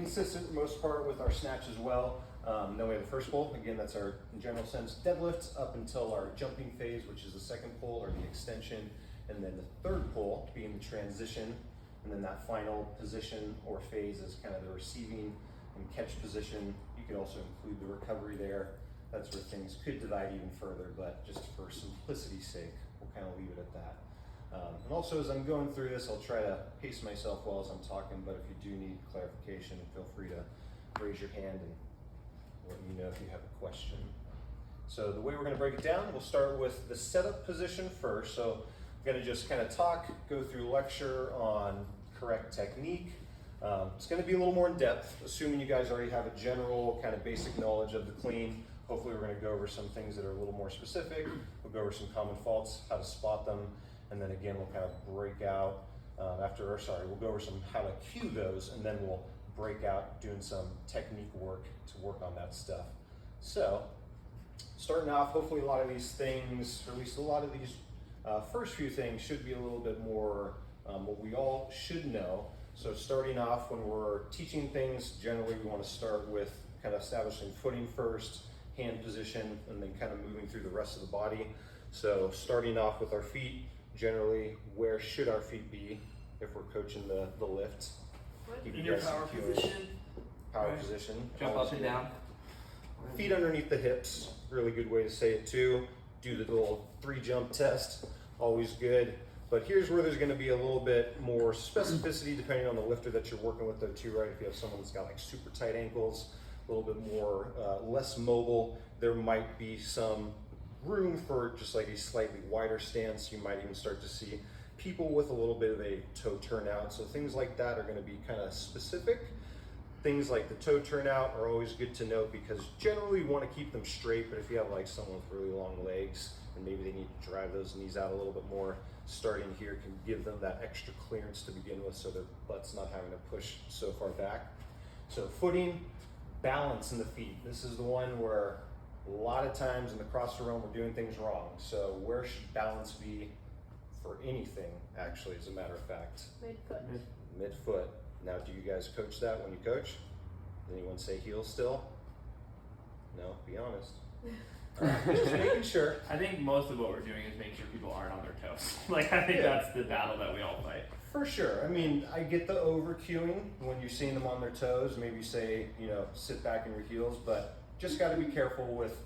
consistent for the most part with our snatch as well. Then we have the first pull. Again, that's our, in general sense, deadlift up until our jumping phase, which is the second pull or the extension. And then the third pull being the transition. And then that final position or phase is kind of the receiving and catch position. You could also include the recovery there. That's where things could divide even further, but just for simplicity's sake, we'll kind of leave it at that. And also, as I'm going through this, I'll try to pace myself well as I'm talking, but if you do need clarification, feel free to raise your hand and let me know if you have a question. So the way we're going to break it down, we'll start with the setup position first. So I'm going to just kind of go through lecture on correct technique. It's going to be a little more in depth, assuming you guys already have a general kind of basic knowledge of the clean. Hopefully we're going to go over some things that are a little more specific. We'll go over some common faults, how to spot them, and then again we'll kind of break out we'll go over some how to cue those, and then we'll break out doing some technique work to work on that stuff. So starting off, hopefully a lot of these things, or at least a lot of these first few things should be a little bit more what we all should know. So starting off, when we're teaching things, generally we want to start with kind of establishing footing first, hand position, and then kind of moving through the rest of the body. So starting off with our feet, generally, where should our feet be if we're coaching the lift? In your power position. Power position. Jump up and down. Feet underneath the hips, really good way to say it too. Do the little 3-jump test, always good. But here's where there's going to be a little bit more specificity depending on the lifter that you're working with though too, right? If you have someone that's got like super tight ankles, a little bit more less mobile, there might be some room for just like a slightly wider stance. You might even start to see people with a little bit of a toe turnout. So things like that are going to be kind of specific. Things like the toe turnout are always good to note because generally you want to keep them straight, but if you have like someone with really long legs and maybe they need to drive those knees out a little bit more, starting here can give them that extra clearance to begin with so their butt's not having to push so far back. So footing, balance in the feet. This is the one where a lot of times in the CrossFit realm we're doing things wrong. So where should balance be for anything, actually, as a matter of fact? Midfoot. Midfoot. Now, do you guys coach that when you coach? Does anyone say heel still? No, be honest. Just making sure. I think most of what we're doing is making sure people aren't on their toes. Like, I think that's the battle that we all fight. For sure. I mean, I get the over cueing when you're seeing them on their toes. Maybe say, sit back in your heels, but just got to be careful with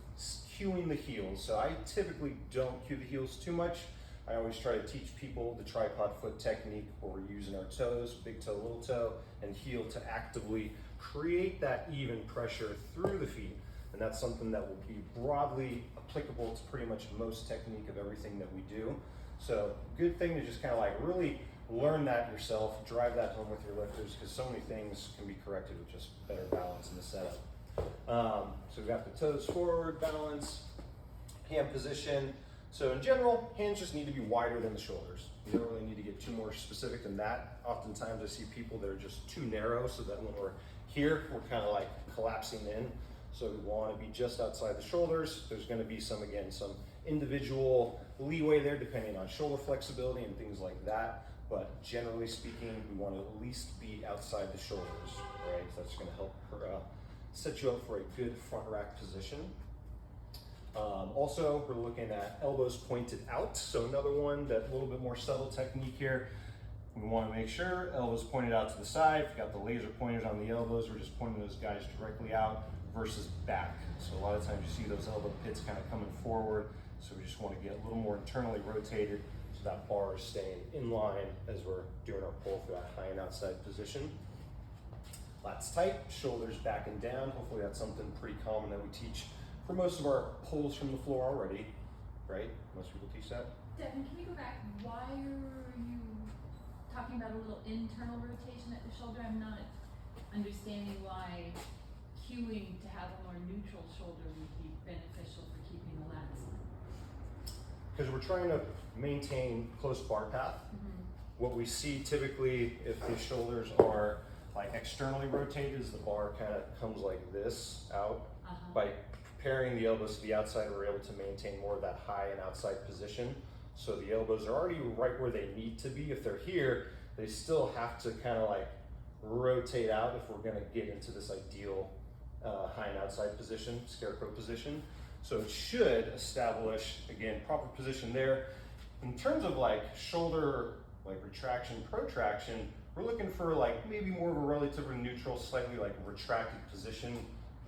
cueing the heels. So I typically don't cue the heels too much. I always try to teach people the tripod foot technique where we're using our toes, big toe, little toe, and heel to actively create that even pressure through the feet. And that's something that will be broadly applicable to pretty much most technique of everything that we do. So good thing to just kind of like really learn that yourself, drive that home with your lifters, because so many things can be corrected with just better balance in the setup. So we've got the toes forward, balance, hand position. So in general, hands just need to be wider than the shoulders. You don't really need to get too more specific than that. Oftentimes I see people that are just too narrow so that when we're here, we're kind of like collapsing in. So we want to be just outside the shoulders. There's going to be some individual leeway there depending on shoulder flexibility and things like that. But generally speaking, we want to at least be outside the shoulders, right? So that's going to help set you up for a good front rack position. Also, we're looking at elbows pointed out. So another one, that little bit more subtle technique here. We want to make sure elbows pointed out to the side. If you've got the laser pointers on the elbows, we're just pointing those guys directly out versus back. So a lot of times you see those elbow pits kind of coming forward. So we just want to get a little more internally rotated so that bar is staying in line as we're doing our pull for that high and outside position. Lats tight, shoulders back and down. Hopefully that's something pretty common that we teach for most of our pulls from the floor already, right? Most people teach that. Devin, can we go back? Why are you talking about a little internal rotation at the shoulder? I'm not understanding why cueing to have a more neutral shoulder would be beneficial for keeping the lats. Because we're trying to maintain close bar path. What we see typically if the shoulders are like externally rotated is the bar kind of comes like this out. By preparing the elbows to the outside, we're able to maintain more of that high and outside position. So the elbows are already right where they need to be. If they're here, they still have to kind of like rotate out if we're gonna get into this ideal high and outside position, scarecrow position. So it should establish, again, proper position there. In terms of like shoulder, like retraction, protraction, we're looking for like maybe more of a relatively neutral, slightly like retracted position,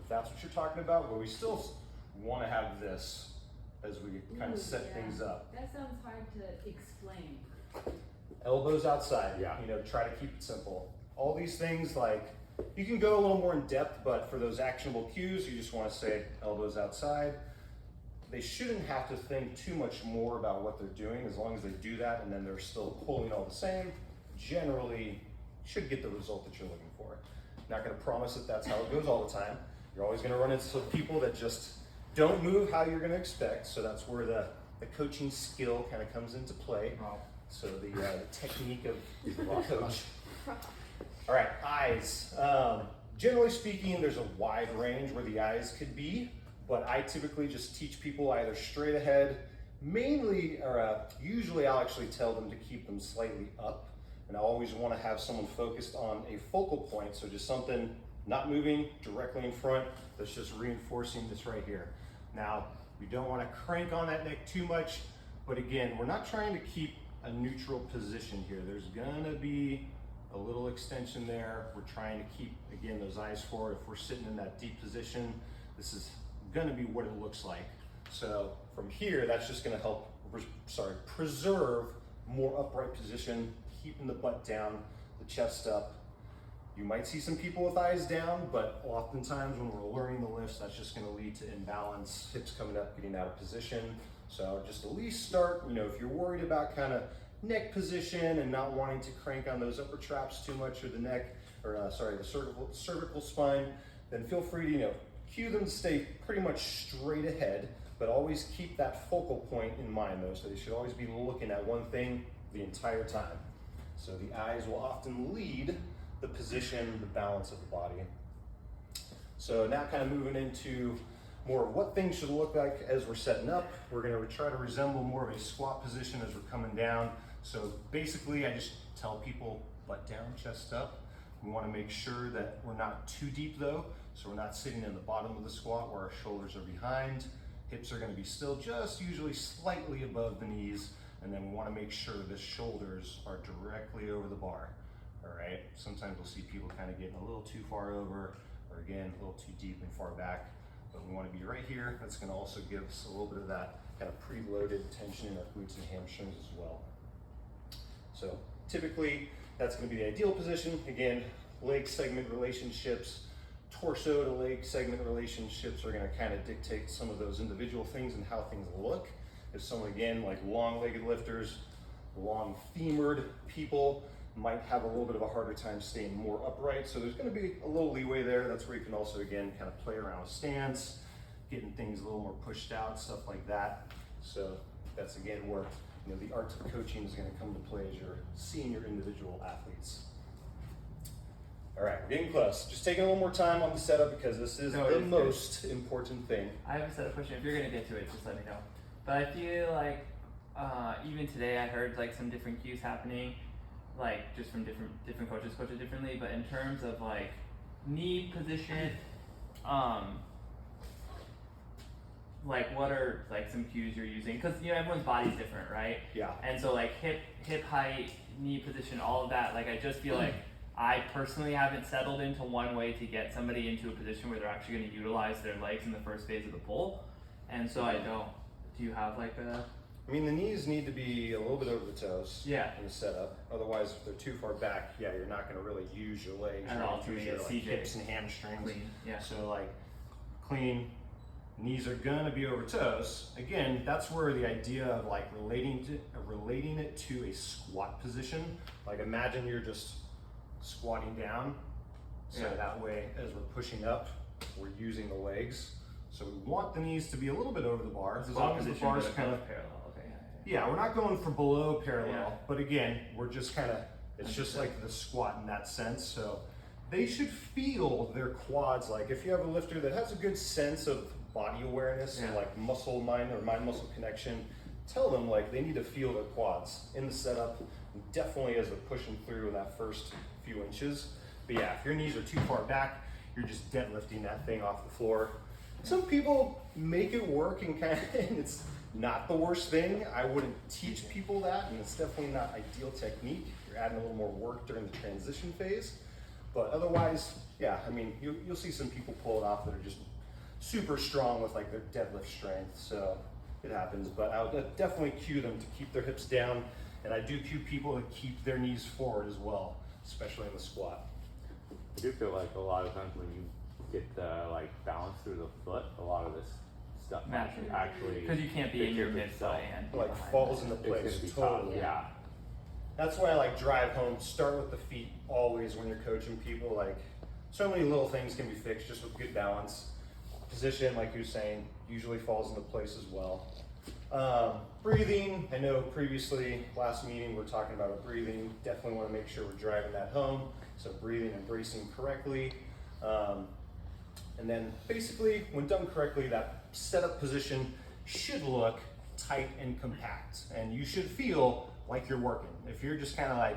if that's what you're talking about, but we still wanna have this as we kind of set things up. That sounds hard to explain. Elbows outside, Yeah. you know, try to keep it simple. All these things, like, you can go a little more in depth, but for those actionable cues, you just wanna say elbows outside. They shouldn't have to think too much more about what they're doing, as long as they do that and then they're still pulling all the same, generally should get the result that you're looking for. Not gonna promise that that's how it goes all the time. You're always gonna run into some people that just don't move how you're gonna expect, so that's where the coaching skill kind of comes into play. Wow. So the technique of the coach. All right, eyes. Generally speaking, there's a wide range where the eyes could be, but I typically just teach people either straight ahead, mainly, or usually I'll actually tell them to keep them slightly up, and I always want to have someone focused on a focal point, so just something not moving directly in front, that's just reinforcing this right here. Now, we don't want to crank on that neck too much, but again, we're not trying to keep a neutral position here. There's gonna be a little extension there. We're trying to keep, again, those eyes forward. If we're sitting in that deep position, this is gonna be what it looks like. So from here, that's just gonna help, preserve more upright position, keeping the butt down, the chest up. You might see some people with eyes down, but oftentimes when we're learning the lifts, that's just gonna lead to imbalance, hips coming up, getting out of position. So just at least start, you know, if you're worried about kind of neck position and not wanting to crank on those upper traps too much, or the neck, or the cervical spine, then feel free to, you know, cue them to stay pretty much straight ahead, but always keep that focal point in mind though, so they should always be looking at one thing the entire time. So the eyes will often lead the position, the balance of the body. So now kind of moving into more of what things should look like as we're setting up. We're gonna try to resemble more of a squat position as we're coming down. So basically I just tell people butt down, chest up. We wanna make sure that we're not too deep though, so we're not sitting in the bottom of the squat where our shoulders are behind. Hips are gonna be still just usually slightly above the knees, and then we wanna make sure the shoulders are directly over the bar. All right, sometimes we'll see people kind of getting a little too far over, or again, a little too deep and far back. But we want to be right here. That's going to also give us a little bit of that kind of preloaded tension in our glutes and hamstrings as well. So typically that's going to be the ideal position. Again, leg segment relationships, torso to leg segment relationships are going to kind of dictate some of those individual things and how things look. If someone, again, like long-legged lifters, long femored people might have a little bit of a harder time staying more upright. So there's gonna be a little leeway there. That's where you can also, again, kind of play around with stance, getting things a little more pushed out, stuff like that. So that's, again, where, you know, the art of coaching is gonna come to play as you're seeing your individual athletes. All right, we're getting close. Just taking a little more time on the setup because this is No, the it's most important thing. I have a set of questions. If you're gonna get to it, just let me know. But I feel like even today I heard like some different cues happening, like just from different coaches coach it differently. But in terms of like knee position, like what are like some cues you're using? Because you know everyone's body's different, right? Yeah. And so like hip height, knee position, all of that. Like I just feel like I personally haven't settled into one way to get somebody into a position where they're actually going to utilize their legs in the first phase of the pull. And so I don't. Do you have like a? I mean, the knees need to be a little bit over the toes Yeah. in the setup. Otherwise, if they're too far back, yeah, you're not going to really use your legs. At You're all gonna to use me, your it's like, CJ. hips and hamstrings. Clean, yeah. So like clean, knees are going to be over toes. Again, that's where the idea of like relating it to a squat position. Like imagine you're just squatting down. So Yeah. that way, as we're pushing up, we're using the legs. So we want the knees to be a little bit over the bar, as long as the bar's kind of parallel. Okay. yeah, we're not going for below parallel, Yeah. but again, we're just kind of, it's just Understood. like the squat in that sense. So they should feel their quads. Like if you have a lifter that has a good sense of body awareness and Yeah. like muscle mind or mind muscle connection, tell them like they need to feel their quads in the setup, definitely as they're pushing through in that first few inches. But yeah, if your knees are too far back, you're just deadlifting that thing off the floor. Some people make it work and and it's not the worst thing. I wouldn't teach people that, and it's definitely not ideal technique. You're adding a little more work during the transition phase. But otherwise, yeah, I mean, you'll see some people pull it off that are just super strong with like their deadlift strength. So it happens, but I would definitely cue them to keep their hips down. And I do cue people to keep their knees forward as well, especially in the squat. I do feel like a lot of times when you get the like balance through the foot, a lot of this stuff Naturally. actually Because you can't be in your midthigh and be Like behind falls it. into it's gonna place be tough. totally. Yeah. That's why I like drive home, start with the feet always when you're coaching people. Like so many little things can be fixed just with good balance. Position, like you were saying, usually falls into place as well. Breathing, I know previously, last meeting we were talking about breathing. Definitely want to make sure we're driving that home. So breathing and bracing correctly. And then basically, when done correctly, that setup position should look tight and compact. And you should feel like you're working. If you're just kind of like,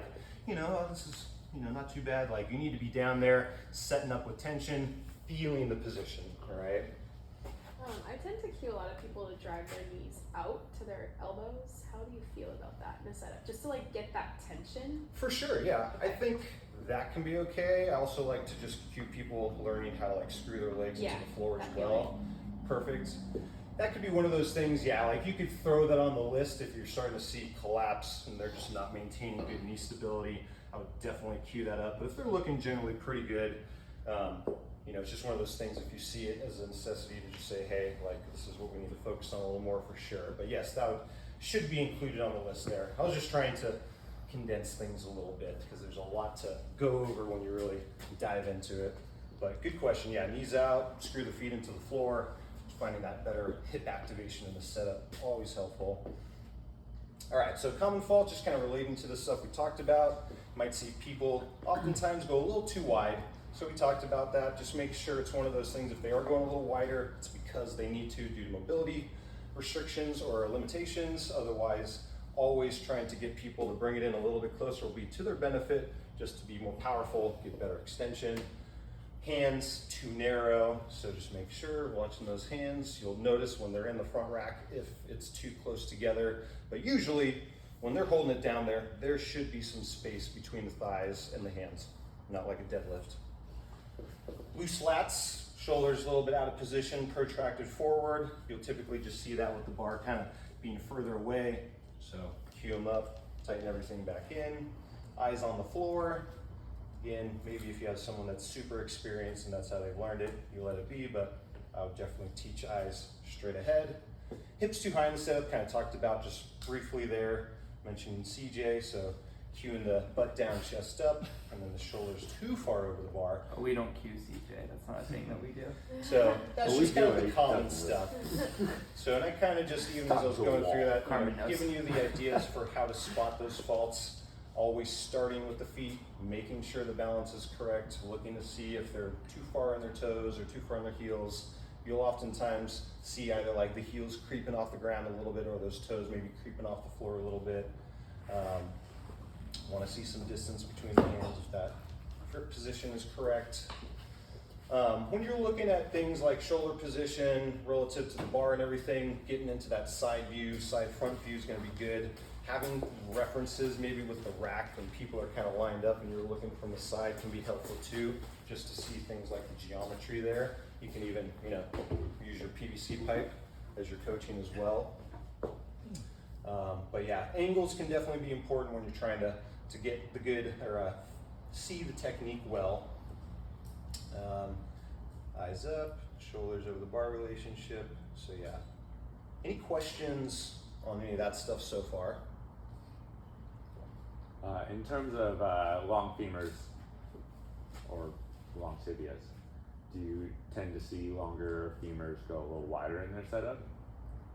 oh, this is, not too bad. Like you need to be down there, setting up with tension, feeling the position, all right? I tend to cue a lot of people to drive their knees out to their elbows. How do you feel about that in a setup? Just to like get that tension? For sure, yeah. I think that can be okay. I also like to just cue people learning how to like screw their legs into the floor as that well. Perfect. That could be one of those things, yeah, like you could throw that on the list if you're starting to see collapse and they're just not maintaining good knee stability. I would definitely cue that up. But if they're looking generally pretty good, it's just one of those things, if you see it as a necessity to just say, hey, like this is what we need to focus on a little more for sure. But yes, should be included on the list there. I was just trying to condense things a little bit because there's a lot to go over when you really dive into it. But good question, yeah, knees out, screw the feet into the floor, finding that better hip activation in the setup, always helpful. All right, so common fault, just kind of relating to the stuff we talked about. You might see people oftentimes go a little too wide. So we talked about that. Just make sure it's one of those things, if they are going a little wider, it's because they need to due to mobility restrictions or limitations. Otherwise, always trying to get people to bring it in a little bit closer will be to their benefit, just to be more powerful, get better extension. Hands too narrow, so just make sure, watching those hands, you'll notice when they're in the front rack if it's too close together. But usually, when they're holding it down there should be some space between the thighs and the hands, not like a deadlift. Loose lats, shoulders a little bit out of position, protracted forward. You'll typically just see that with the bar kind of being further away. So cue them up, tighten everything back in. Eyes on the floor. Again, maybe if you have someone that's super experienced and that's how they've learned it, you let it be, but I would definitely teach eyes straight ahead. Hips too high in the setup, kind of talked about just briefly there, mentioning CJ, so cueing the butt down, chest up, and then the shoulders too far over the bar. Oh, we don't cue CJ, that's not a thing that we do. So that's Well, just we kind do of the it, common definitely. stuff. So, and I kind of just, even as I was going through that, Carmen knows. giving you the ideas for how to spot those faults, always starting with the feet, making sure the balance is correct, looking to see if they're too far on their toes or too far on their heels. You'll oftentimes see either like the heels creeping off the ground a little bit or those toes maybe creeping off the floor a little bit. Want to see some distance between the hands if that grip position is correct. When you're looking at things like shoulder position relative to the bar and everything, getting into that side view, side front view is going to be good. Having references maybe with the rack when people are kind of lined up and you're looking from the side can be helpful too, just to see things like the geometry there. You can even, use your PVC pipe as you're coaching as well. But yeah, angles can definitely be important when you're trying to get the good, or see the technique well. Eyes up, shoulders over the bar relationship. So yeah. Any questions on any of that stuff so far? In terms of long femurs or long tibias, do you tend to see longer femurs go a little wider in their setup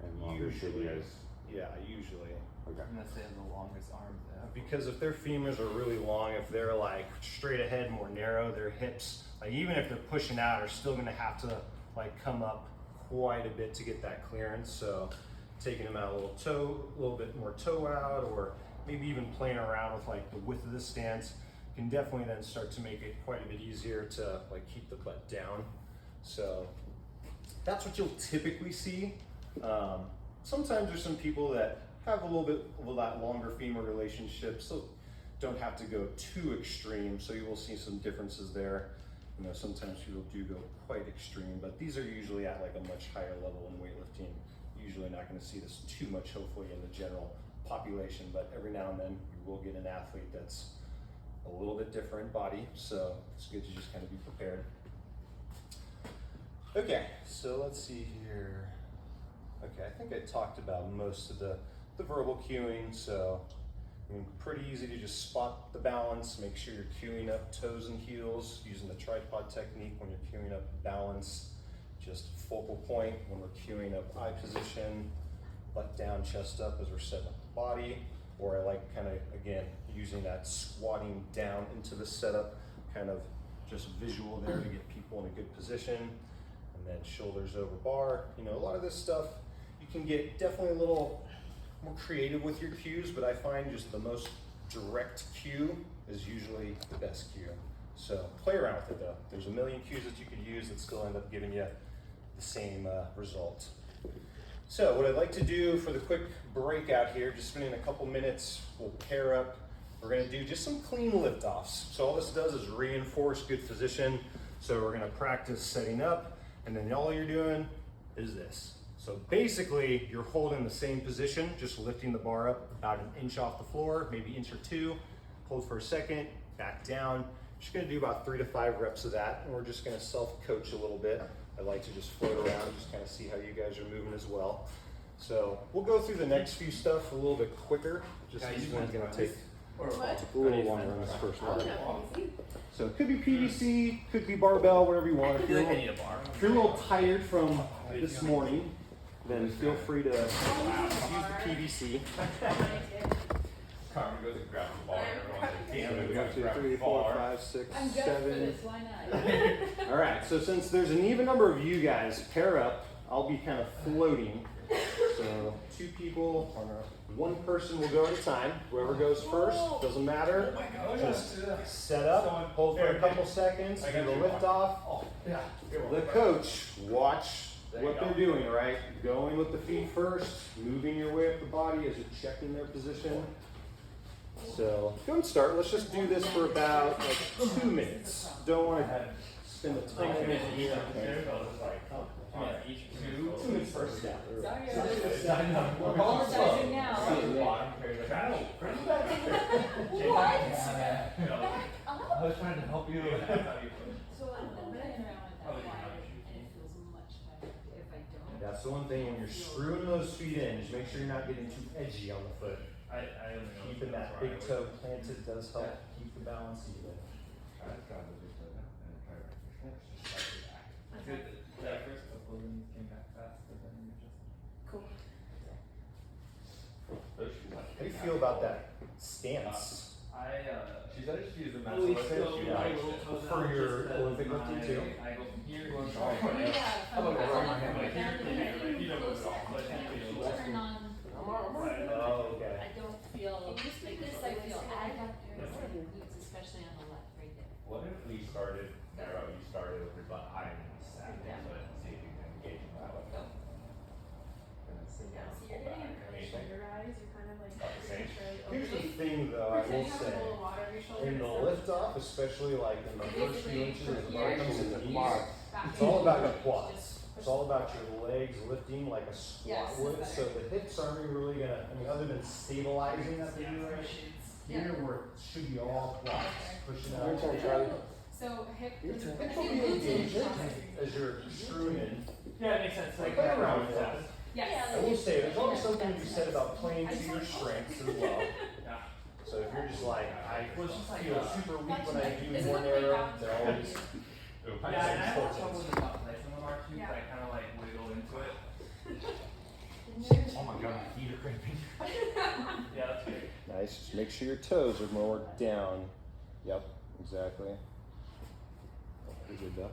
and longer Usually. tibias? Yeah, usually. Okay. Unless they have the longest arms there. Because if their femurs are really long, if they're like straight ahead, more narrow, their hips, like even if they're pushing out, are still gonna have to like come up quite a bit to get that clearance. So taking them out a little bit more toe out, or maybe even playing around with like the width of the stance. can definitely then start to make it quite a bit easier to like keep the butt down. So that's what you'll typically see. Sometimes there's some people that have a little bit of that longer femur relationship, so don't have to go too extreme. So you will see some differences there. You know, sometimes people do go quite extreme, but these are usually at like a much higher level in weightlifting. Usually not going to see this too much, hopefully, in the general population, but every now and then you will get an athlete that's a little bit different body, so it's good to just kind of be prepared. Okay, so let's see here. Okay, I think I talked about most of the verbal cueing, so I mean, pretty easy to just spot the balance, make sure you're cueing up toes and heels using the tripod technique when you're cueing up balance, just focal point when we're cueing up eye position, butt down, chest up as we're setting up the body, or I like kind of, again, using that squatting down into the setup, kind of just visual there to get people in a good position, and then shoulders over bar. You know, a lot of this stuff, you can get definitely a little more creative with your cues, but I find just the most direct cue is usually the best cue. So play around with it though. There's a million cues that you could use that still end up giving you the same result. So what I'd like to do for the quick breakout here, just spending a couple minutes, we'll pair up. We're gonna do just some clean lift-offs. So all this does is reinforce good position. So we're gonna practice setting up, and then all you're doing is this. So basically, you're holding the same position, just lifting the bar up about an inch off the floor, maybe inch or two, hold for a second, back down. Just gonna do about 3 to 5 reps of that, and we're just gonna self-coach a little bit. I like to just float around, just kind of see how you guys are moving as well. So we'll go through the next few stuff a little bit quicker, just this one's gonna take What? a little longer on this first Oh, one. no, PVC. So it could be PVC, could be barbell, whatever you want. I If feel you're, like I need a bar. if you're a little tired from this morning, then feel free to use the PVC. Carmen goes and grabs the bar. Everyone's like, damn, we 1, gotta 2, grab 3, the 4, bar. 5, 6, I'm good for 7. this, why not? All right, so since there's an even number of you guys, pair up. I'll be kind of floating. So 2 people, or 1 person will go at a time. Whoever goes first, doesn't matter. Just set up, hold for a couple seconds, do the lift off. Oh, yeah. The coach, watch what they're doing, right? Going with the feet first, moving your way up the body as you're checking their position. So go and start. Let's just do this for about like 2 minutes. Don't want to spend a ton of minutes here. Each 2 minutes first step. Sorry, We're I'm apologizing now. What? I was trying to help you. So I'm playing around with that wire, and it feels much better if I don't. That's the one thing when you're screwing those feet in, just make sure you're not getting too edgy on the foot. I only know Keeping that big toe planted does help keep the balance even. Good. That first couple of them came back fast, but then you just. Cool. How do you feel about that stance? She said she used a massive Really lift, slow, she my likes little it. toes For out your just as Olympic lifting my- too? I go from here going Oh, forward. Yeah, Oh, from okay, the right, top right, down, right. and then You know close what's that, up, but but then you if feel you turn on, Oh, okay. I don't feel, like this, I feel adductors and glutes, especially on the left, right there. What if we started, Arrow, you started with your butt high and then sat into it and see if you can engage in that way? And then sit Yeah, down, so pull you're back, getting and really anything. shoulderized, you're kind of like About the same. Here's the opening. thing though, I will Pretend you have a say, little water in your shoulder in the instead of lift off, especially like in the first few inches as the bar comes in the knees, back it's all about your in. quads. Just It's all about your legs lifting like a squat Yes, would, that's so the hips aren't really gonna, I mean, other than stabilizing that they do right here where it should be all quads, pushing out. So hip, I Hips feel will be glutes in engaged front. as you're screwing in. Yeah, it makes sense. Like, Play around with that. Yes. I will say, there's always something to be said about playing to your strengths as well. Yeah. So if you're just like, I Well, it's just like, feel super weak when I do This is more what they narrow, found. they're always, Yeah, and I have trouble with the top place on the bar too, because I kind of like wiggle into it. Oh my god, my feet are cramping. Yeah, that's great. nice, just make sure your toes are more down. Yep, exactly. Pretty good though.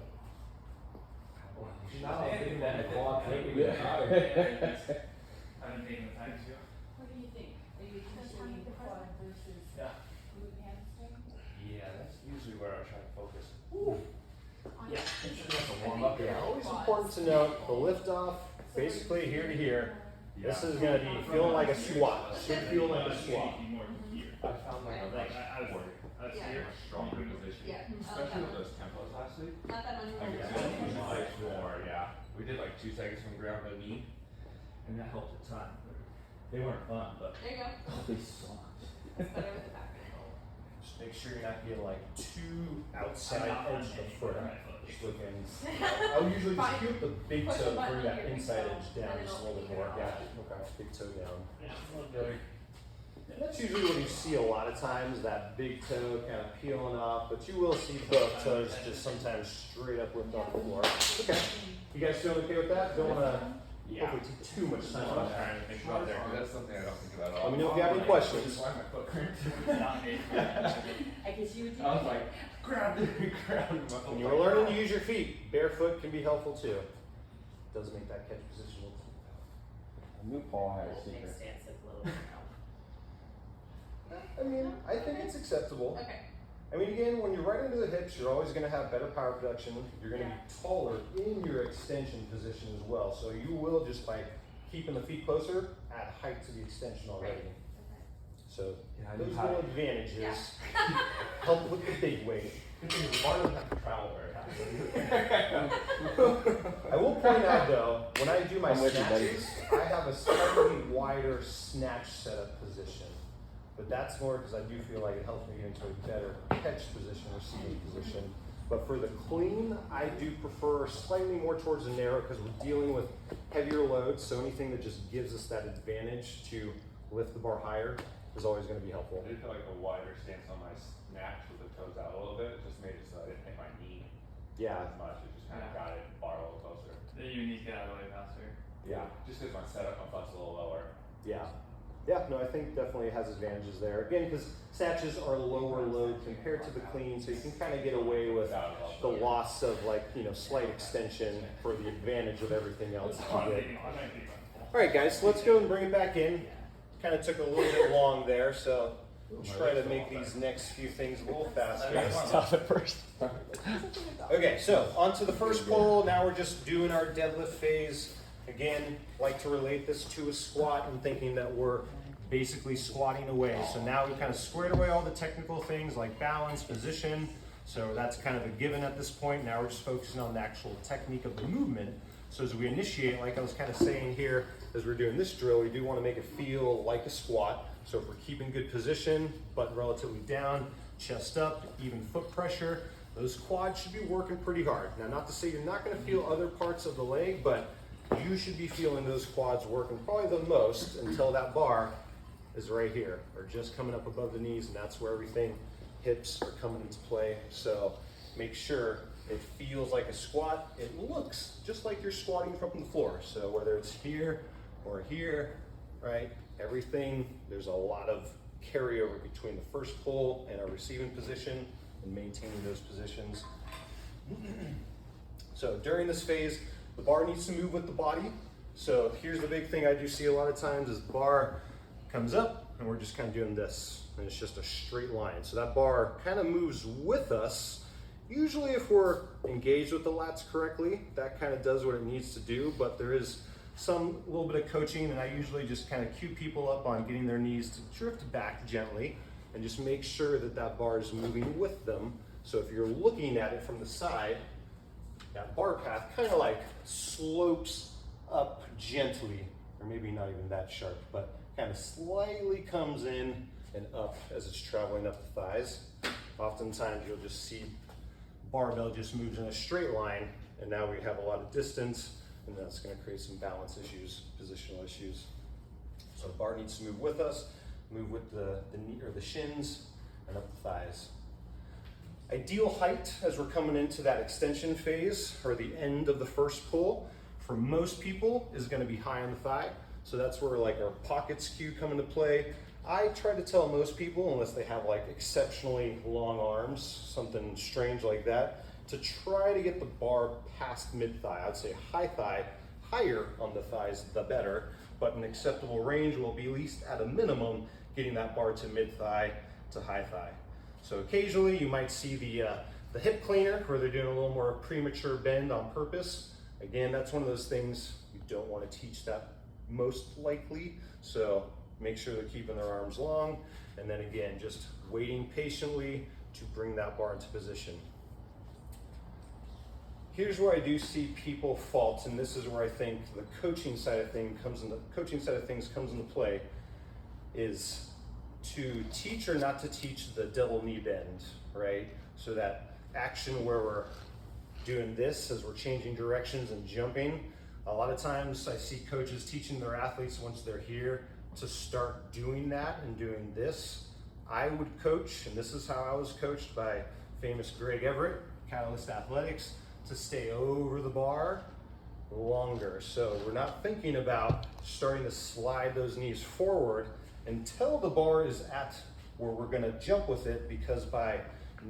I haven't taken the time to. What do you think? Are you considering quad versus Yeah. glute hamstring? Yeah, up Yeah, here. always important to note the lift off, basically here to here. This is gonna be feeling like a squat. Should feel like a squat. I found like a Like, I was Yeah. here. much stronger position. Yeah. Especially with those tempos last week. Not that much Like it's gonna be much more, yeah. We did like 2 seconds from ground to knee. And that helped a ton. They weren't fun, but There you go. they sucked. It's better with the back angle. Just make sure you're not getting like too outside I'm not edge of the punching foot. for my foot. Just looking. I'll usually just Fine. keep the big Push toe, the button bring that here, inside so edge down then just a it'll little bit be more. there. Yeah, okay, big toe down. Yeah. Okay. And that's usually what you see a lot of times, that big toe kind of peeling off, but you will see both toes just sometimes straight up lift off the floor. Okay. You guys feeling okay with that? Don't wanna hopefully take too much time That's what on I'm that. trying to think about there, 'cause that's something I don't think about at all. Let me know if you have any questions. Just why my foot cramped. Not me. I guess you would I was like, grab it, grab it. When you're learning to use your feet, barefoot can be helpful too. Does make that catch position look. I knew Paul had a Next secret. stance is a little bit I mean, I think it's acceptable. now. Okay. I mean, again, when you're right into the hips, you're always going to have better power production. You're going to be taller in your extension position as well. So you will, just by keeping the feet closer, add height to the extension already. So Yeah, I those knew how little to. advantages Yeah. help with the big weight. Good thing is Mark doesn't have to travel very I will point out though, when I do my I'm with you, buddy. snatches, I have a slightly wider snatch setup position. But that's more because I do feel like it helps me get into a better catch position, receiving position. But for the clean, I do prefer slightly more towards the narrow because we're dealing with heavier loads. So anything that just gives us that advantage to lift the bar higher is always going to be helpful. I did feel like a wider stance on my snatch with the toes out a little bit. It just made it so I didn't hit my knee Yeah, as much. It just kind of got it bar a little closer. You need to get out of the way faster. yeah, Just because my setup, my butt's a little lower. yeah. Yeah, no, I think definitely it has advantages there. Again, because snatches are lower load compared to the clean, so you can kind of get away with the loss of slight extension for the advantage of everything else that you get. All right, guys, so let's go and bring it back in. Kind of took a little bit long there, so we'll try to make these next few things a little faster. Stop it first. Okay, so on to the first pull. Now we're just doing our deadlift phase. Again, like to relate this to a squat and thinking that we're basically squatting away. So now we've kind of squared away all the technical things like balance, position. So that's kind of a given at this point. Now we're just focusing on the actual technique of the movement. So as we initiate, like I was kind of saying here, as we're doing this drill, we do want to make it feel like a squat. So if we're keeping good position, butt relatively down, chest up, even foot pressure, those quads should be working pretty hard. Now, not to say you're not going to feel other parts of the leg, but you should be feeling those quads working probably the most until that bar is right here, or just coming up above the knees, and that's where everything, hips are coming into play. So make sure it feels like a squat. It looks just like you're squatting from the floor. So whether it's here or here, right, everything, there's a lot of carryover between the first pull and our receiving position and maintaining those positions. So during this phase, the bar needs to move with the body. So here's the big thing I do see a lot of times is the bar comes up and we're just kind of doing this, and it's just a straight line. So that bar kind of moves with us. Usually if we're engaged with the lats correctly, that kind of does what it needs to do, but there is some little bit of coaching, and I usually just kind of cue people up on getting their knees to drift back gently and just make sure that that bar is moving with them. So if you're looking at it from the side, that bar path kind of like slopes up gently, or maybe not even that sharp, but kind of slightly comes in and up as it's traveling up the thighs. Oftentimes you'll just see barbell just moves in a straight line, and now we have a lot of distance, and that's going to create some balance issues, positional issues. So the bar needs to move with us, move with the knee or the shins, and up the thighs. Ideal height as we're coming into that extension phase or the end of the first pull for most people is going to be high on the thigh. So that's where like our pocket skew come into play. I try to tell most people, unless they have like exceptionally long arms, something strange like that, to try to get the bar past mid-thigh. I'd say high thigh, higher on the thighs, the better, but an acceptable range will be at least at a minimum getting that bar to mid-thigh to high thigh. So occasionally you might see the The hip cleaner, where they're doing a little more premature bend on purpose. Again, that's one of those things you don't want to teach that most likely. So make sure they're keeping their arms long. And then again, just waiting patiently to bring that bar into position. Here's where I do see people fault, and this is where I think the coaching side of things comes into play, is to teach or not to teach the double knee bend, right? So that action where we're doing this as we're changing directions and jumping. A lot of times I see coaches teaching their athletes once they're here to start doing that and doing this. I would coach, and this is how I was coached by famous Greg Everett, Catalyst Athletics, to stay over the bar longer. So we're not thinking about starting to slide those knees forward until the bar is at where we're gonna jump with it, because by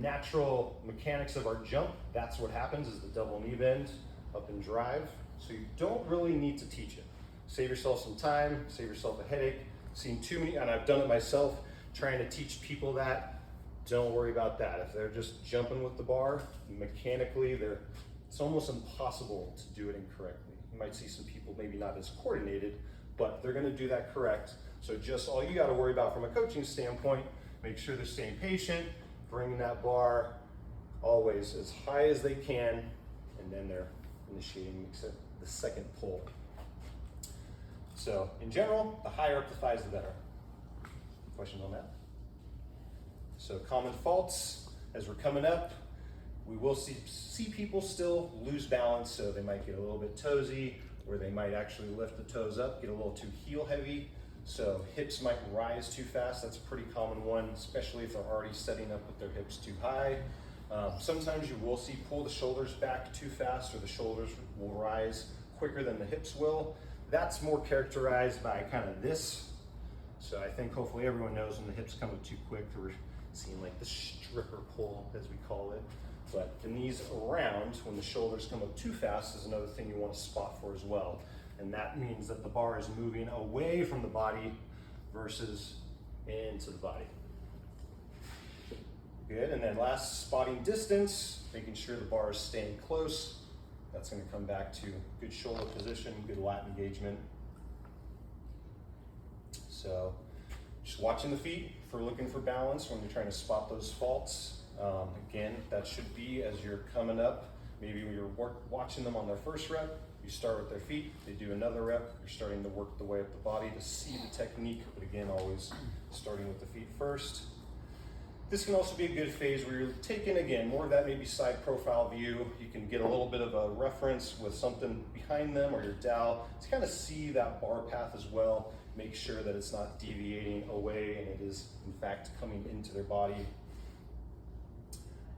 natural mechanics of our jump, that's what happens, is the double knee bend up and drive. So you don't really need to teach it. Save yourself some time, save yourself a headache. Seen too many, and I've done it myself, trying to teach people that. Don't worry about that. If they're just jumping with the bar, mechanically, it's almost impossible to do it incorrectly. You might see some people maybe not as coordinated, but they're gonna do that correct. So just all you gotta worry about from a coaching standpoint, make sure they're staying patient, bringing that bar always as high as they can, and then they're initiating the second pull. So in general, the higher up the thighs, the better. Questions on that? So common faults, as we're coming up, we will see people still lose balance, so they might get a little bit toesy, or they might actually lift the toes up, get a little too heel heavy. So hips might rise too fast. That's a pretty common one, especially if they're already setting up with their hips too high. Sometimes you will see pull the shoulders back too fast, or the shoulders will rise quicker than the hips will. That's more characterized by kind of this. So I think hopefully everyone knows when the hips come up too quick, we're seeing like the stripper pull, as we call it. But the knees around, when the shoulders come up too fast, is another thing you want to spot for as well. And that means that the bar is moving away from the body versus into the body. Good, and then last, spotting distance, making sure the bar is staying close. That's going to come back to good shoulder position, good lat engagement. So just watching the feet for looking for balance when you're trying to spot those faults. Again, that should be as you're coming up. Maybe when you're watching them on their first rep, you start with their feet, they do another rep, you're starting to work the way up the body to see the technique, but again, always starting with the feet first. This can also be a good phase where you're taking, again, more of that maybe side profile view. You can get a little bit of a reference with something behind them or your dowel to kind of see that bar path as well. Make sure that it's not deviating away and it is, in fact, coming into their body.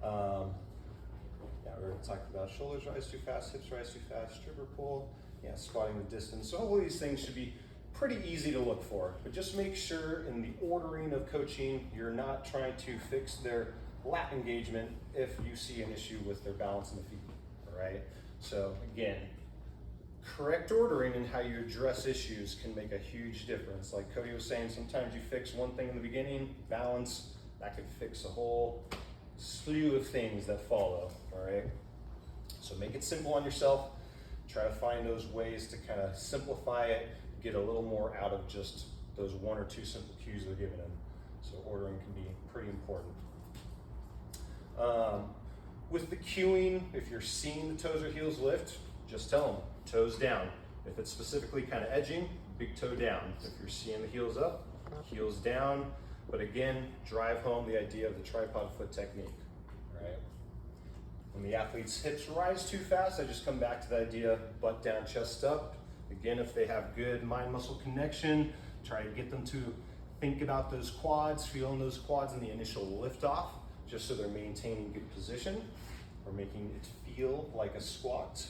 Yeah, we already talked about shoulders rise too fast, hips rise too fast, stripper pull, yeah, spotting the distance. So hopefully these things should be pretty easy to look for, but just make sure in the ordering of coaching, you're not trying to fix their lat engagement if you see an issue with their balance in the feet, all right? So again, correct ordering and how you address issues can make a huge difference. Like Cody was saying, sometimes you fix one thing in the beginning, balance, that could fix a whole slew of things that follow, all right? So make it simple on yourself. Try to find those ways to kind of simplify it, get a little more out of just those one or two simple cues they're giving them. So ordering can be pretty important. With the cueing, if you're seeing the toes or heels lift, just tell them, toes down. If it's specifically kind of edging, big toe down. If you're seeing the heels up, heels down. But again, drive home the idea of the tripod foot technique, right? When the athlete's hips rise too fast, I just come back to the idea, butt down, chest up. Again, if they have good mind-muscle connection, try to get them to think about those quads, feeling those quads in the initial lift off, just so they're maintaining good position or making it feel like a squat.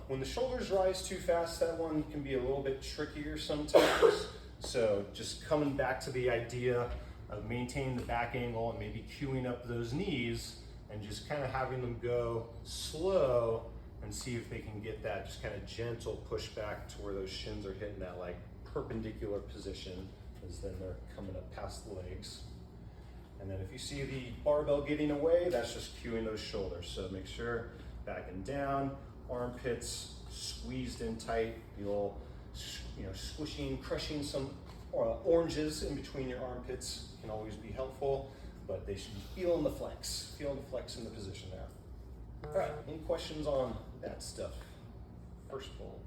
When the shoulders rise too fast, that one can be a little bit trickier sometimes. So just coming back to the idea of maintaining the back angle and maybe cueing up those knees and just kind of having them go slow and see if they can get that just kind of gentle push back to where those shins are hitting that like perpendicular position as then they're coming up past the legs. And then if you see the barbell getting away, that's just cueing those shoulders. So make sure back and down, armpits squeezed in tight. You'll, squishing, crushing some oranges in between your armpits can always be helpful, but they should be feeling the flex in the position there. All right, any questions on that stuff? First pull.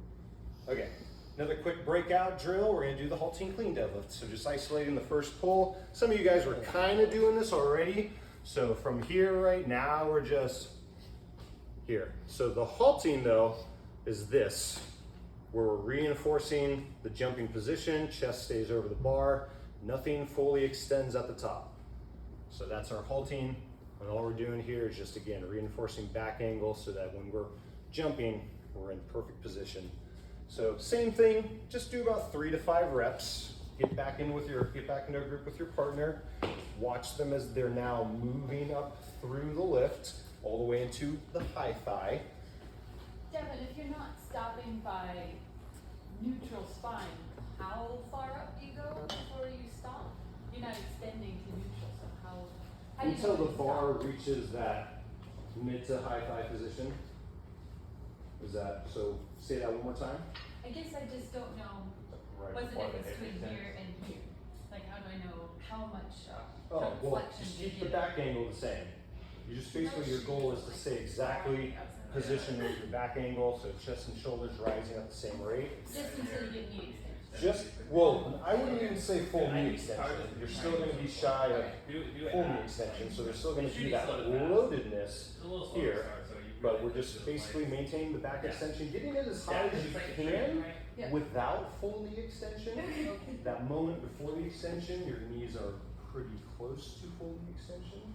Okay, another quick breakout drill. We're gonna do the halting clean deadlift. So just isolating the first pull. Some of you guys were kind of doing this already. So from here right now, we're just here. So the halting though is this, where we're reinforcing the jumping position, chest stays over the bar, nothing fully extends at the top. So that's our halting. And all we're doing here is just, again, reinforcing back angle so that when we're jumping, we're in perfect position. So same thing, just do about 3 to 5 reps. Get back into a group with your partner. Watch them as they're now moving up through the lift, all the way into the high thigh. Devin, if you're not stopping by neutral spine, how far up do you go before you stop? You're not extending to neutral, so how do you know Until the when to bar stop? reaches that mid to high thigh position. Is that, so say that one more time. I guess I just don't know Right what's the before difference hip between extends. here and here. Like, how do I know how much Oh, well, flexion just to keep the give? back angle the same. You just basically, your goal is to stay exactly positioned with your back angle, so chest and shoulders rising at the same rate. Just until you get knee extension. Just, well, I wouldn't even say full knee extension. You're still gonna be shy of full knee extension, so there's still gonna be that loadedness here. But we're just basically maintaining the back extension, getting it as high as you can Yeah. without full knee extension. That moment before the extension, your knees are pretty close to full knee extension.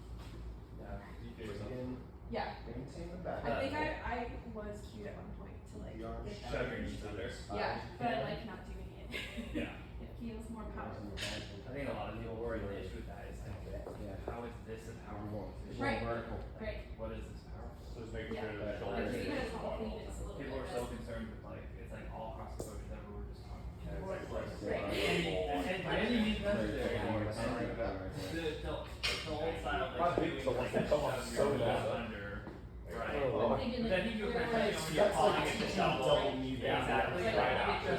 Bring in, Yeah. maintain the back. I think I was cued at one point to like The arms get Shove that. your knees under. Yeah, but I like not doing it. Yeah. It feels more powerful. I think a lot of people worry the issue with that is like, how is this a powerful position? Right. Vertical. Right. What is this powerful? So just making Yeah. sure the Like, shoulders. Even are as a whole bottom. thing, it's a little People bit are so less- concerned with like, it's like all cross the coaches ever were just talking. Right. And by any means necessary. The old style My like big doing toe like can come up shove so your knees bad. under, right? Oh. I'm thinking But like then you where can we're- when you're That's calling like it the teaching double. double knee down. Exactly. Right. Right after.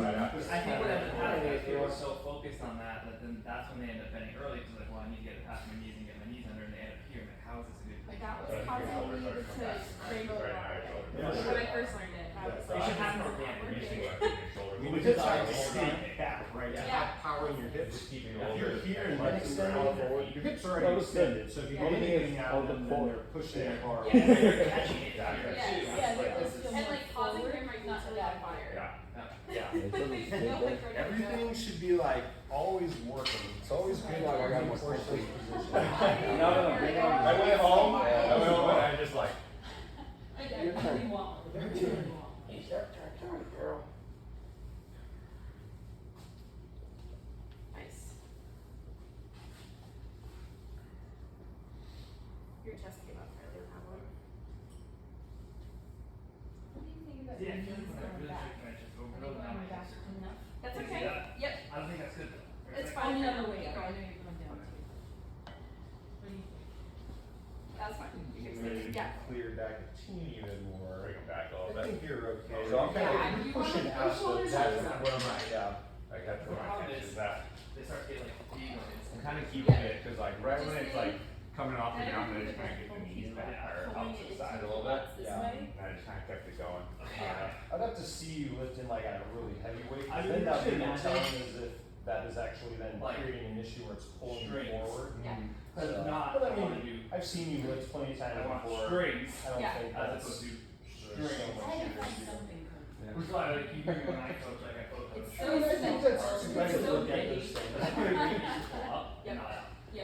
Right after. I think what ends up happening is people are so focused on that then that's when they end up bending early because like, well, I need to get it past my knees and get my knees under, and they end up here. I'm like, how is this a good? Like that was Right. causing Shoulders me are to come back. rainbow Right, walk. right, shoulders. Yeah. When I first learned it, I was It like, should happen this is not organically. Usually working. like your shoulders. You will just be have to down. stay back, right? Yeah. Not powering your hips. Just keeping a If little you're bit. here and like, then extended, your hips are already That was good. extended, so if you Yeah. go anything out Of of the them, then core. they're pushing it hard. Yeah, you're catching it. Exactly. Yes, too. yes, Like, yes. this is- And like causing Forward, him my not glutes to back. on fire. Yeah. Yeah. No, like, for Everything should be like always working. It's always good to I got reinforce more those space. positions. No, bring it on. I went home and I just like. I really want. I really want. Nice. Your chest came up earlier in that one. What do you think about Yeah, I your feel knees like when I going really back? shake my chest Are over they and over, going back enough? That's You see okay. that? Yep. I don't think that's good. It's Oh, fine. the other way. Keep I know going. you're going down too. What do you think? That's fine. You can Maybe say, yeah. clear back a teeny bit more. Bring them back a I little bit. think you're okay. So I'm You're Yeah, you pushing wanna out push shoulders the. That's what I'm like. Yeah. I got to The problem my is- is that They start to get like fatigue when it's I'm kind of keeping Yeah. it because like right when it's like coming off the ground, then I just kind of get the knees back or out to the side a little bit. This Yeah. way? And I just kind of kept it going. Yeah. I'd have to see you lifting like at a really heavy weight. I Then mean, that would be yeah. telling as if that is actually then Like, creating an issue where it's pulling you strings. forward. Yeah. Because So- if not, but I I want to mean, do. I've seen you lift plenty of times I want before. strings I don't Yeah. think as that's. opposed to there's so strings. much I had to here. find something. Which is why like you hear me when I coach, like I coach. It's I mean, I think that's It's nice to so look at pretty. those things. That's where you're getting people up, Yep. not out. Yeah.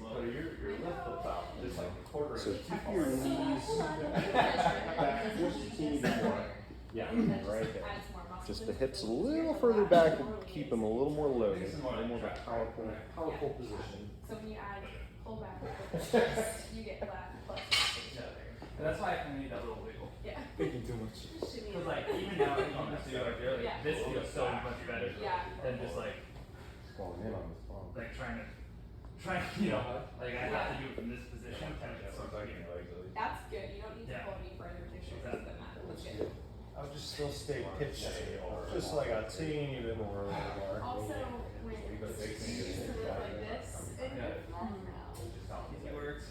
So your lift lifts out just like a quarter. So inch. keep your knees Hold on. back just a teeny bit more. Yeah, That just right there. adds more muscle Just to the it. hips a So you little get further that back, more keep release. them a little more loaded, Makes a them more little more of a attractive. powerful position. So when you add pull back with the chest, you get flat plus And that's why I kind of need that little wiggle. yeah. Thinking too much. Shimmy. Because like even now, you can see like earlier, Yeah. this feels so much better Yeah. than just like Going in on this phone. like trying to, you know, like I have to do it from this position. That's good. You don't need to Yeah. go any further to show us Exactly. than that. That's good. I would just still stay pitched just like a teeny bit more over the bar. Also, when you used to live like this, and you're flat now. Easy works.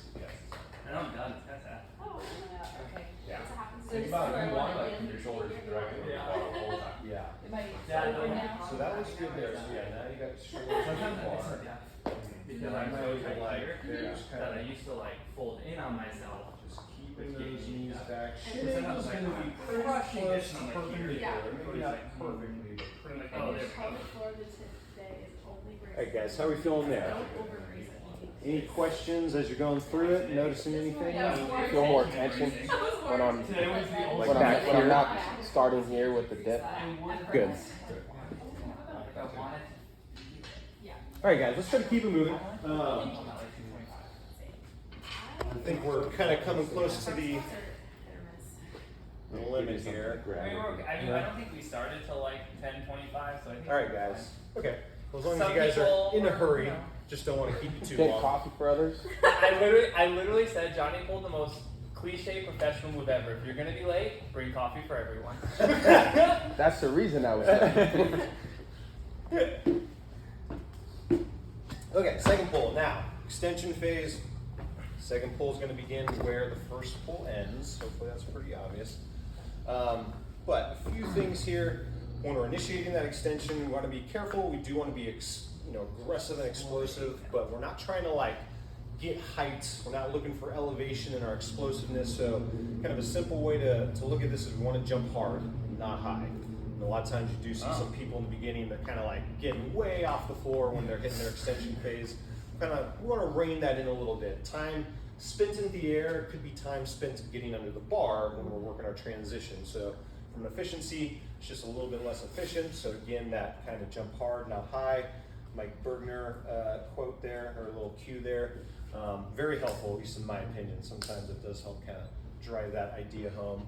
And I'm done. That's that. Oh, okay. Yeah. So it happens to Think be about where it, you I want went like in, your shoulders you're directly going on the bar the whole time. Yeah. It might Yeah, over no. now. So that was good there. So yeah, now you got your shoulders on Sometimes the I miss bar. it, yeah. Because Yeah, I'm I so know you tight like here there's kind that I of used to like fold in on myself. just keeping those knees back. And Shit then I is was like, gonna be I'm pretty crushing close this to on my perpendicular. ear. Yeah. Maybe not perfectly, but pretty Like, And oh, your there we go. pelvic floor today is only braced. Alright guys, how are we feeling there? Don't overbrace it. Any questions as you're going through it? Noticing anything? Yeah. I feel more tension when I'm Today was the only when back I'm when I'm here? not starting here with the dip. Good. I wanted Yeah. Alright guys, let's try to keep it moving. I'm at like 225. I think we're kind of coming close to the limit here. I mean, I don't think we started till like 10:25, so I think. Alright guys, okay. Well, as long as Some you guys are people in a are, hurry, you know. just don't want to keep you too Get long. coffee for others. I literally said Johnny pulled the most cliche professional move ever. If you're gonna be late, bring coffee for everyone. That's the reason I was there. Okay, second pull. Now, extension phase. Second pull is going to begin where the first pull ends. Hopefully that's pretty obvious. But a few things here. When we're initiating that extension, we want to be careful. We do want to be aggressive and explosive, but we're not trying to like get height. We're not looking for elevation in our explosiveness. So kind of a simple way to look at this is we want to jump hard, not high. And a lot of times you do see some people in the beginning, they're kind of like getting way off the floor when they're hitting their extension phase. We want to rein that in a little bit. Time spent in the air, it could be time spent getting under the bar when we're working our transition. So from an efficiency, it's just a little bit less efficient. So again, that kind of jump hard, not high. Mike Bergner quote there, or a little cue there. Very helpful, at least in my opinion. Sometimes it does help kind of drive that idea home.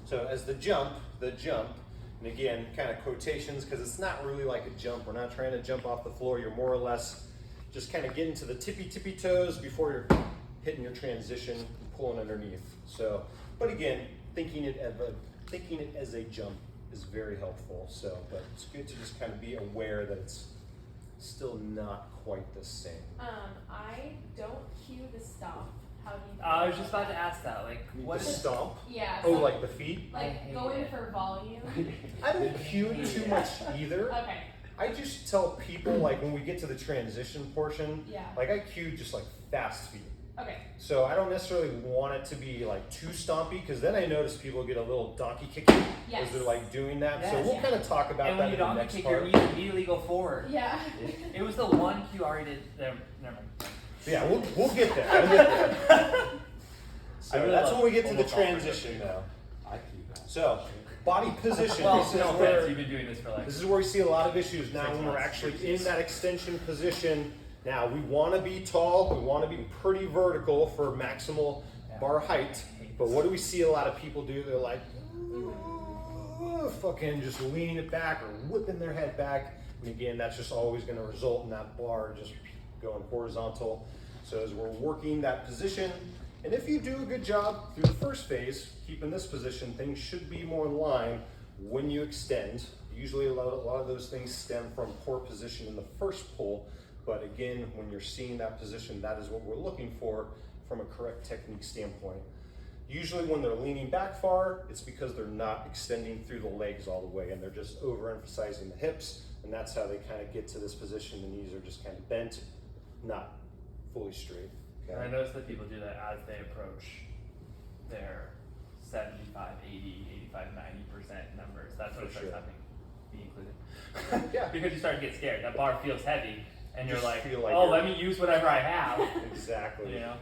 So as the jump, and again, kind of quotations, because it's not really like a jump. We're not trying to jump off the floor. You're more or less just kind of getting to the tippy toes before you're hitting your transition and pulling underneath. So, but again, thinking it as a jump is very helpful. So, but it's good to just kind of be aware that it's still not quite the same. I don't cue the stomp. How do you? I was just about to ask that. Like, what The is stomp? Yeah. Oh, so, like the feet? like go in for volume. I don't cue too much either. Okay. I just tell people, like, when we get to the transition portion, Yeah. like I cue just like fast feet. Okay. So I don't necessarily want it to be like too stompy, because then I notice people get a little donkey kicky Yes. as they're like doing that. So Yes. we'll kind of talk about and that when you in the donkey next kick, part. your knees immediately go forward. Yeah. It was the one cue I already did. Never mind. Yeah, we'll get there. We'll get there. So I really that's love when we get to the almost all transition now. I keep that. So body position. Well, this is no where offense, you've been doing this for like. This is where we see a lot of issues now 6 when we're months, actually 6 in years. that extension position. Now we want to be tall, we want to be pretty vertical for maximal bar height. But what do we see a lot of people do? They're like, fucking just leaning it back or whipping their head back. And again, that's just always going to result in that bar just going horizontal. So as we're working that position, and if you do a good job through the first phase, keeping this position, things should be more in line when you extend. Usually a lot of those things stem from poor position in the first pull, but again, when you're seeing that position, that is what we're looking for from a correct technique standpoint. Usually when they're leaning back far, it's because they're not extending through the legs all the way and they're just overemphasizing the hips, and that's how they kind of get to this position. The knees are just kind of bent, not fully straight. And I notice that people do that as they approach their 75, 80, 85, 90% numbers. That's when it For starts sure. happening. Be included. Yeah. Because you start to get scared. That bar feels heavy, and you're Just like, feel like oh, you're- let me use whatever I have. Exactly. You know?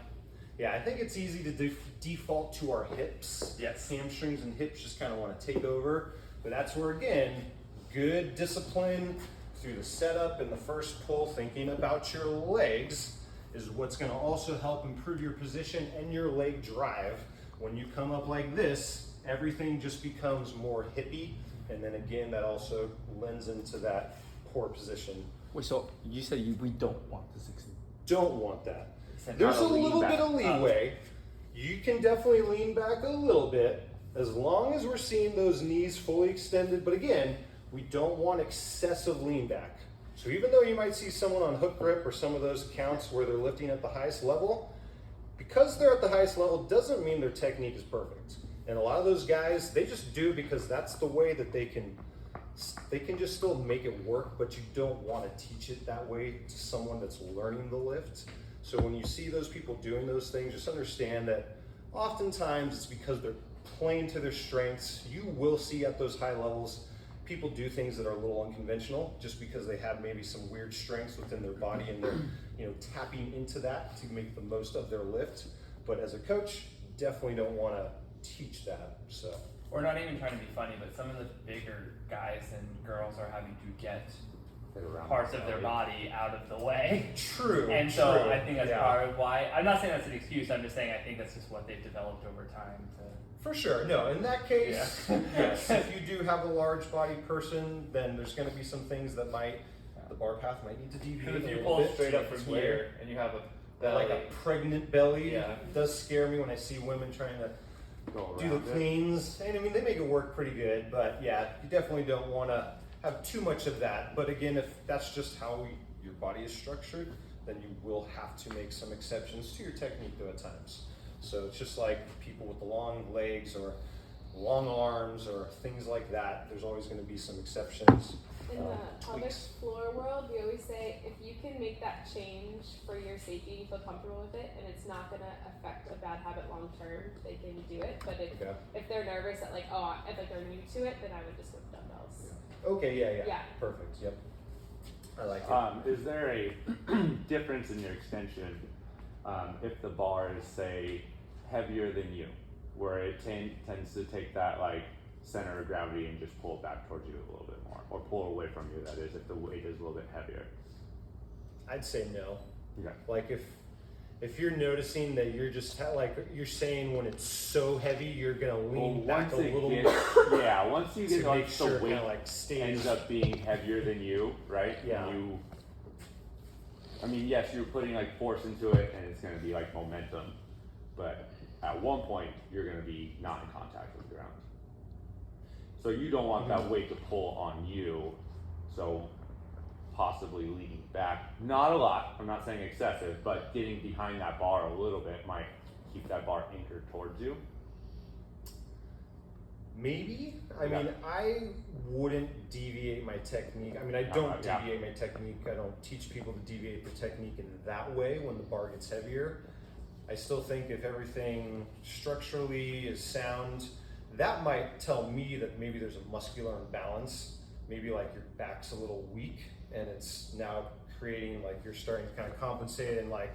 Yeah, I think it's easy to default to our hips. Yes. Hamstrings and hips just kind of want to take over. But that's where, again, good discipline through the setup and the first pull, thinking about your legs, is what's going to also help improve your position and your leg drive. When you come up like this, everything just becomes more hippy. And then again, that also lends into that poor position Wait, so you said we don't want this extension? Don't want that. Said There's a not lean little back. bit of leeway. You can definitely lean back a little bit as long as we're seeing those knees fully extended. But again, we don't want excessive lean back. So even though you might see someone on hook grip or some of those accounts where they're lifting at the highest level, because they're at the highest level doesn't mean their technique is perfect. And a lot of those guys, they just do because that's the way that they can just still make it work, but you don't want to teach it that way to someone that's learning the lift. So when you see those people doing those things, just understand that oftentimes it's because they're playing to their strengths. You will see at those high levels, people do things that are a little unconventional just because they have maybe some weird strengths within their body and they're, tapping into that to make the most of their lift. But as a coach, definitely don't want to teach that. So We're not even trying to be funny, but some of the bigger guys and girls are having to get Fit around parts the of their belly. body out of the way. true. And so true. I think that's Yeah. part of why. I'm not saying that's an excuse. I'm just saying I think that's just what they've developed over time. For sure. No, in that case, Yeah. yes. If you do have a large body person, then there's going to be some things that the bar path might need to deviate Because if a you little pull bit straight to up make from its way. here and you have a That, belly, like a pregnant belly, Yeah. does scare me when I see women trying to Go do the around it. cleans. And I mean, they make it work pretty good, but yeah, you definitely don't want to have too much of that. But again, if that's just how your body is structured, then you will have to make some exceptions to your technique though at times. So it's just like people with the long legs or long arms or things like that. There's always going to be some exceptions. In the pelvic tweaks. floor world, we always say if you can make that change for your safety, you feel comfortable with it, and it's not gonna affect a bad habit long term, they can do it. But Okay. if they're nervous that if they're new to it, then I would just go with dumbbells. Okay. Yeah. Yeah. Perfect. Yep. I like it. Is there a difference in your extension if the bar is, say, heavier than you, where it tends to take that like center of gravity and just pull it back towards you a little bit more, or pull away from you? That is, if the weight is a little bit heavier. I'd say no. Okay. Like if you're noticing that you're just you're saying when it's so heavy, you're gonna lean back a little bit once you to get make like sure the it weight kind of like stays. ends up being heavier than you, right? Yeah. Yes, you're putting like force into it, and it's gonna be like momentum, but at one point you're gonna be not in contact with the ground. So you don't want that weight to pull on you, so possibly leaning back, not a lot, I'm not saying excessive, but getting behind that bar a little bit might keep that bar anchored towards you. Maybe. I Yeah. mean, I wouldn't deviate my technique. I mean, I don't Yeah. deviate my technique. I don't teach people to deviate their technique in that way when the bar gets heavier. I still think if everything structurally is sound, that might tell me that maybe there's a muscular imbalance. Maybe like your back's a little weak and it's now creating like you're starting to kind of compensate and like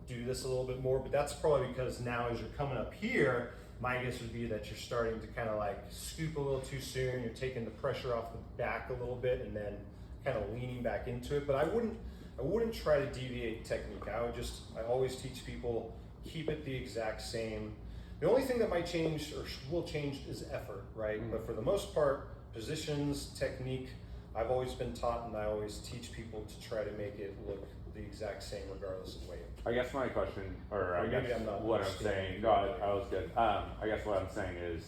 do this a little bit more. But that's probably because now as you're coming up here, my guess would be that you're starting to kind of like scoop a little too soon. You're taking the pressure off the back a little bit and then kind of leaning back into it. But I wouldn't try to deviate technique. I always teach people, keep it the exact same. The only thing that might change or will change is effort, right? But for the most part, positions, technique, I've always been taught and I always teach people to try to make it look the exact same regardless of weight. I guess my question, or I Or maybe guess I'm not what I'm understanding. saying, no, I was good. I guess what I'm saying is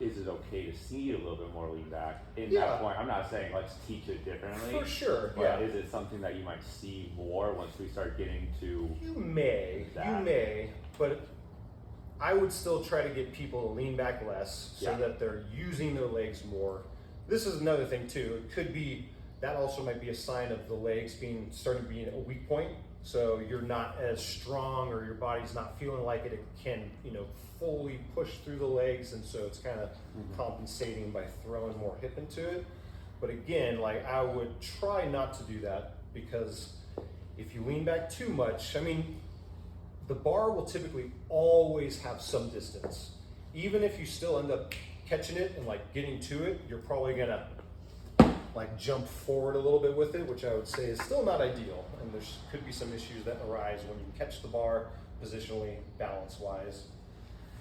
it okay to see a little bit more lean back in Yeah. that point? I'm not saying let's teach it differently, For sure, but yeah. is it something that you might see more once we start getting to? You may, but I would still try to get people to lean back less so Yeah. that they're using their legs more. This is another thing too. It could be that also might be a sign of the legs starting to be a weak point. So you're not as strong or your body's not feeling like it can, fully push through the legs, and so it's kind of compensating by throwing more hip into it. But again, like I would try not to do that because if you lean back too much, I mean, the bar will typically always have some distance. Even if you still end up catching it and like getting to it, you're probably gonna like jump forward a little bit with it, which I would say is still not ideal. And there could be some issues that arise when you catch the bar positionally, balance wise.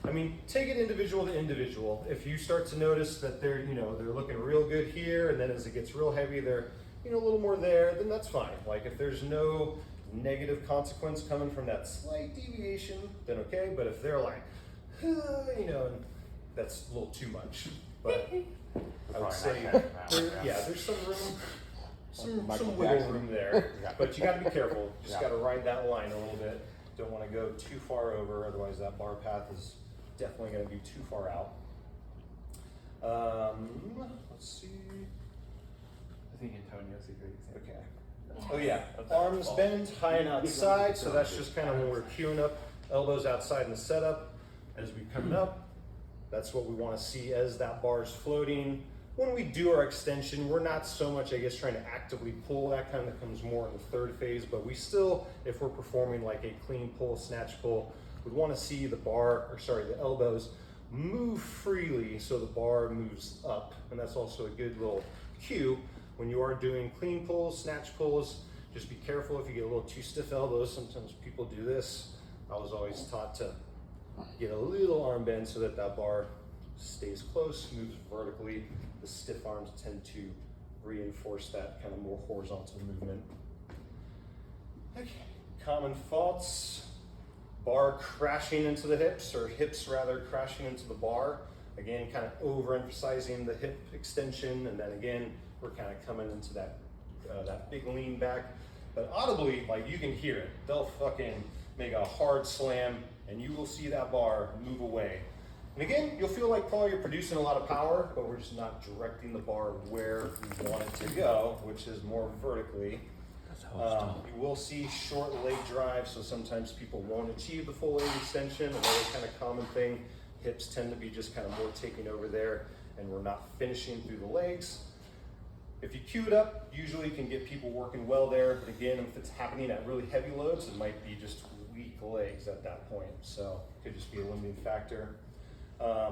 I mean, take it individual to individual. If you start to notice that they're looking real good here, and then as it gets real heavy, they're a little more there, then that's fine. Like if there's no negative consequence coming from that slight deviation, then okay. But if they're like, and that's a little too much. But I would say, there's some room, Michael some wiggle Jackson. room there. Yeah. But you got to be careful. Just Yeah. got to ride that line a little bit. Don't want to go too far over, otherwise that bar path is definitely going to be too far out. Let's see. I think Antonio's a great example. Okay. Oh yeah, arms bend high and outside, so that's just kind of when we're queuing up, elbows outside in the setup. As we come up, that's what we want to see as that bar is floating. When we do our extension, we're not so much, I guess, trying to actively pull. That kind of comes more in the third phase, but we still, if we're performing like a clean pull, snatch pull, we want to see the elbows move freely so the bar moves up. And that's also a good little cue. When you are doing clean pulls, snatch pulls, just be careful if you get a little too stiff elbows. Sometimes people do this. I was always taught to get a little arm bend so that that bar stays close, moves vertically. The stiff arms tend to reinforce that kind of more horizontal movement. Okay, common faults. Bar crashing into the hips, or hips rather crashing into the bar. Again, kind of overemphasizing the hip extension, and then again, we're kind of coming into that big lean back. But audibly, like you can hear it. They'll fucking make a hard slam, and you will see that bar move away. And again, you'll feel like probably you're producing a lot of power, but we're just not directing the bar where we want it to go, which is more vertically. You will see short leg drive, so sometimes people won't achieve the full leg extension. Another kind of common thing, hips tend to be just kind of more taking over there, and we're not finishing through the legs. If you cue it up, usually you can get people working well there, but again, if it's happening at really heavy loads, it might be just weak legs at that point, so it could just be a limiting factor.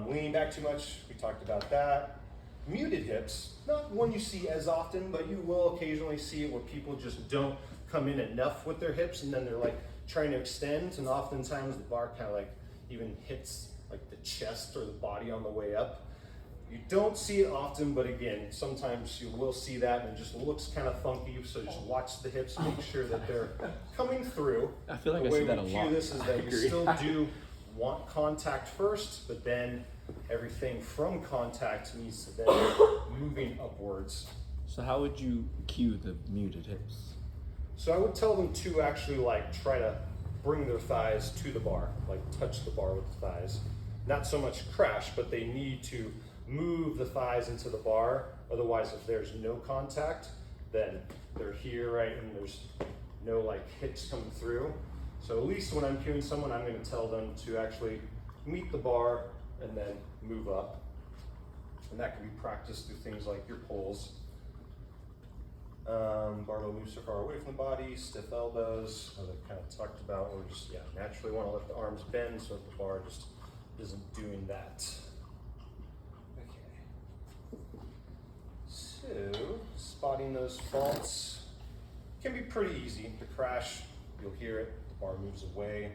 Leaning back too much, we talked about that. Muted hips, not one you see as often, but you will occasionally see it where people just don't come in enough with their hips, and then they're like trying to extend, and oftentimes the bar kind of like even hits like the chest or the body on the way up. You don't see it often, but again, sometimes you will see that, and it just looks kind of funky, so just watch the hips, make sure that they're coming through. I feel like The I way see that we a cue lot. this is that we still do want contact first, but then everything from contact needs to then moving upwards. So how would you cue the muted hips? So I would tell them to actually like try to bring their thighs to the bar, like touch the bar with the thighs. Not so much crash, but they need to move the thighs into the bar. Otherwise, if there's no contact, then they're here, right? And there's no like hips coming through. So at least when I'm cueing someone, I'm going to tell them to actually meet the bar and then move up. And that can be practiced through things like your pulls. Barbell moves so far away from the body, stiff elbows, as I kind of talked about, or just naturally want to let the arms bend so that the bar just isn't doing that. Okay. So, spotting those faults can be pretty easy. The crash, you'll hear it, the bar moves away.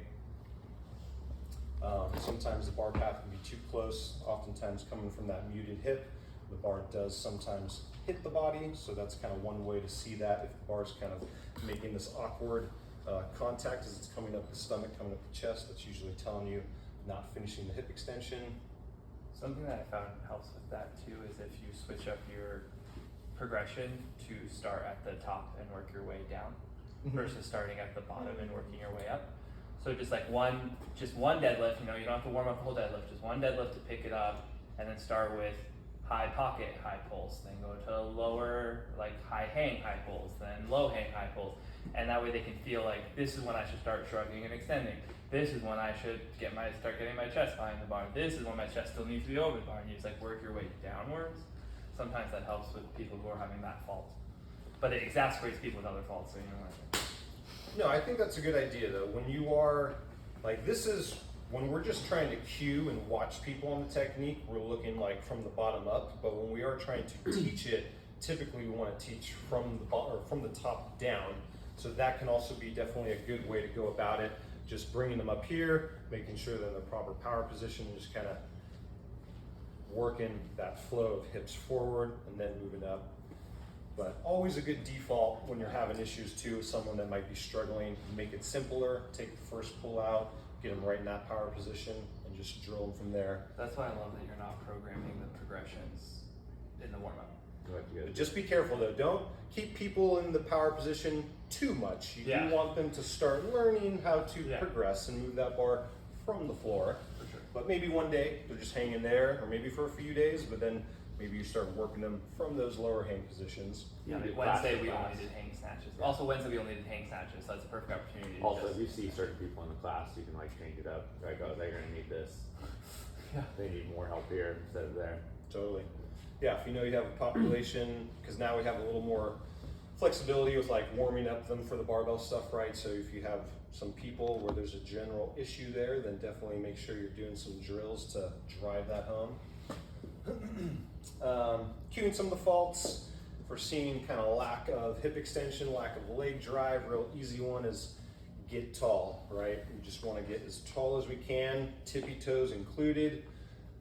Sometimes the bar path can be too close, oftentimes coming from that muted hip. The bar does sometimes hit the body, so that's kind of one way to see that. If the bar's kind of making this awkward contact as it's coming up the stomach, coming up the chest, that's usually telling you not finishing the hip extension. Something that I found helps with that too is if you switch up your progression to start at the top and work your way down versus starting at the bottom and working your way up. So just one deadlift, you don't have to warm up the whole deadlift, just one deadlift to pick it up, and then start with high pocket, high pulls, then go to lower, like high hang, high pulls, then low hang, high pulls. And that way they can feel like this is when I should start shrugging and extending. This is when I should start getting my chest behind the bar. This is when my chest still needs to be over the bar, and you just work your way downwards. Sometimes that helps with people who are having that fault. But it exacerbates people with other faults, so No, I think that's a good idea though. When you are, this is when we're just trying to cue and watch people on the technique, we're looking from the bottom up. But when we are trying to teach it, typically we want to teach from the top down. So that can also be definitely a good way to go about it. Just bringing them up here, making sure they're in the proper power position, and just kind of working that flow of hips forward and then moving up. But always a good default when you're having issues too with someone that might be struggling. Make it simpler, take the first pull out, get them right in that power position, and just drill them from there. That's why I love that you're not programming the progressions in the warm up. But just be careful though, don't keep people in the power position too much. You Yeah. do want them to start learning how to Yeah. progress and move that bar from the floor. For sure. But maybe one day they're just hanging there, or maybe for a few days, but then maybe you start working them from those lower hang positions. Yeah, You do Wednesday class we to only class. did hang snatches. Also Wednesday we only did hang snatches, so that's a perfect opportunity to Also, just, if you see certain people in the class, you can like change it up. Like, oh, they're gonna need this. They need more help here instead of there. Totally. Yeah, if you know you have a population, because now we have a little more flexibility with like warming up them for the barbell stuff, right? So if you have some people where there's a general issue there, then definitely make sure you're doing some drills to drive that home. Cueing some of the faults, if we're seeing kind of lack of hip extension, lack of leg drive, real easy one is get tall, right? We just want to get as tall as we can, tippy toes included.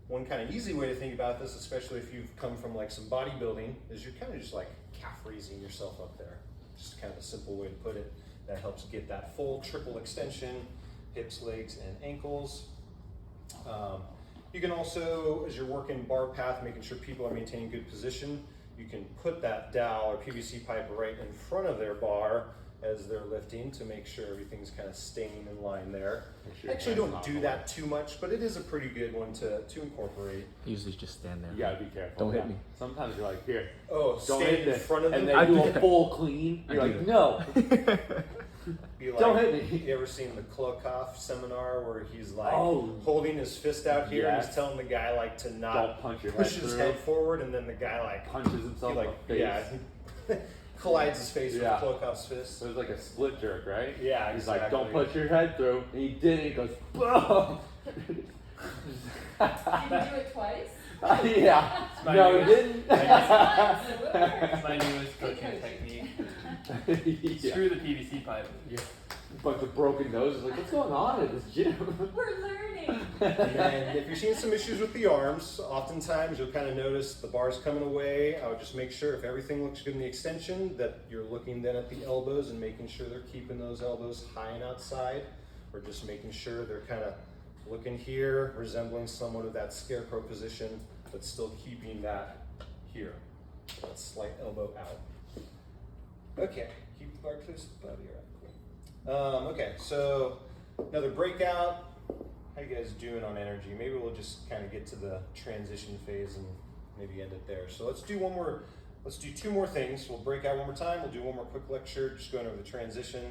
One kind of easy way to think about this, especially if you've come from like some bodybuilding, is you're kind of just like calf raising yourself up there. Just kind of a simple way to put it. That helps get that full triple extension, hips, legs, and ankles. You can also, as you're working bar path, making sure people are maintaining good position, you can put that dowel or PVC pipe right in front of their bar as they're lifting to make sure everything's kind of staying in line there. Make sure your Actually, hand's don't not do in the that too much, but it is a pretty good one to incorporate. I usually just stand there. You gotta be careful. Don't hit me. Sometimes you're like, here, Oh, don't stand hit in this. front of them. And then I do do a that. full clean. I You're do like, that. no. Be like, Don't hit me. You ever seen the Klokov seminar where he's like Oh. holding his fist out here and Yes. he's telling the guy like to not Don't punch your head push his through. head forward, and then the guy like Punches himself he, in like the face. yeah collides his face Yeah. with Klokov's fist. So it was like a split jerk, right? Yeah, He's exactly. like, don't put your head through. And he did it. He goes, boom. Did you do it twice? Yeah. my No, new- he didn't. It's my newest coaching technique. Yeah. Screw the PVC pipe. Bunch of broken noses. Like, what's going on at this gym? We're learning. And if you're seeing some issues with the arms, oftentimes you'll kind of notice the bars coming away. I would just make sure if everything looks good in the extension that you're looking then at the elbows and making sure they're keeping those elbows high and outside, or just making sure they're kind of looking here, resembling somewhat of that scarecrow position, but still keeping that here, that slight elbow out. Okay, keep the bar close to the body. All right, cool. Okay, so another breakout. How you guys doing on energy? Maybe we'll just kind of get to the transition phase and maybe end it there. So let's do two more things. We'll break out one more time. We'll do one more quick lecture, just going over the transition.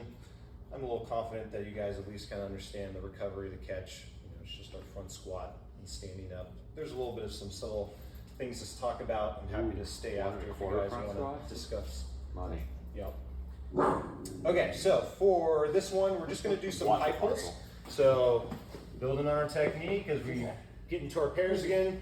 I'm a little confident that you guys at least kind of understand the recovery, the catch. You know, it's just our front squat and standing up. There's a little bit of some subtle things to talk about. I'm happy to stay Ooh, after if you quarter guys front want squat? to discuss. Money. Yep. Okay, so for this one, we're just going to do some Watch high the pulls. parcel. So building on our technique as we get into our pairs again,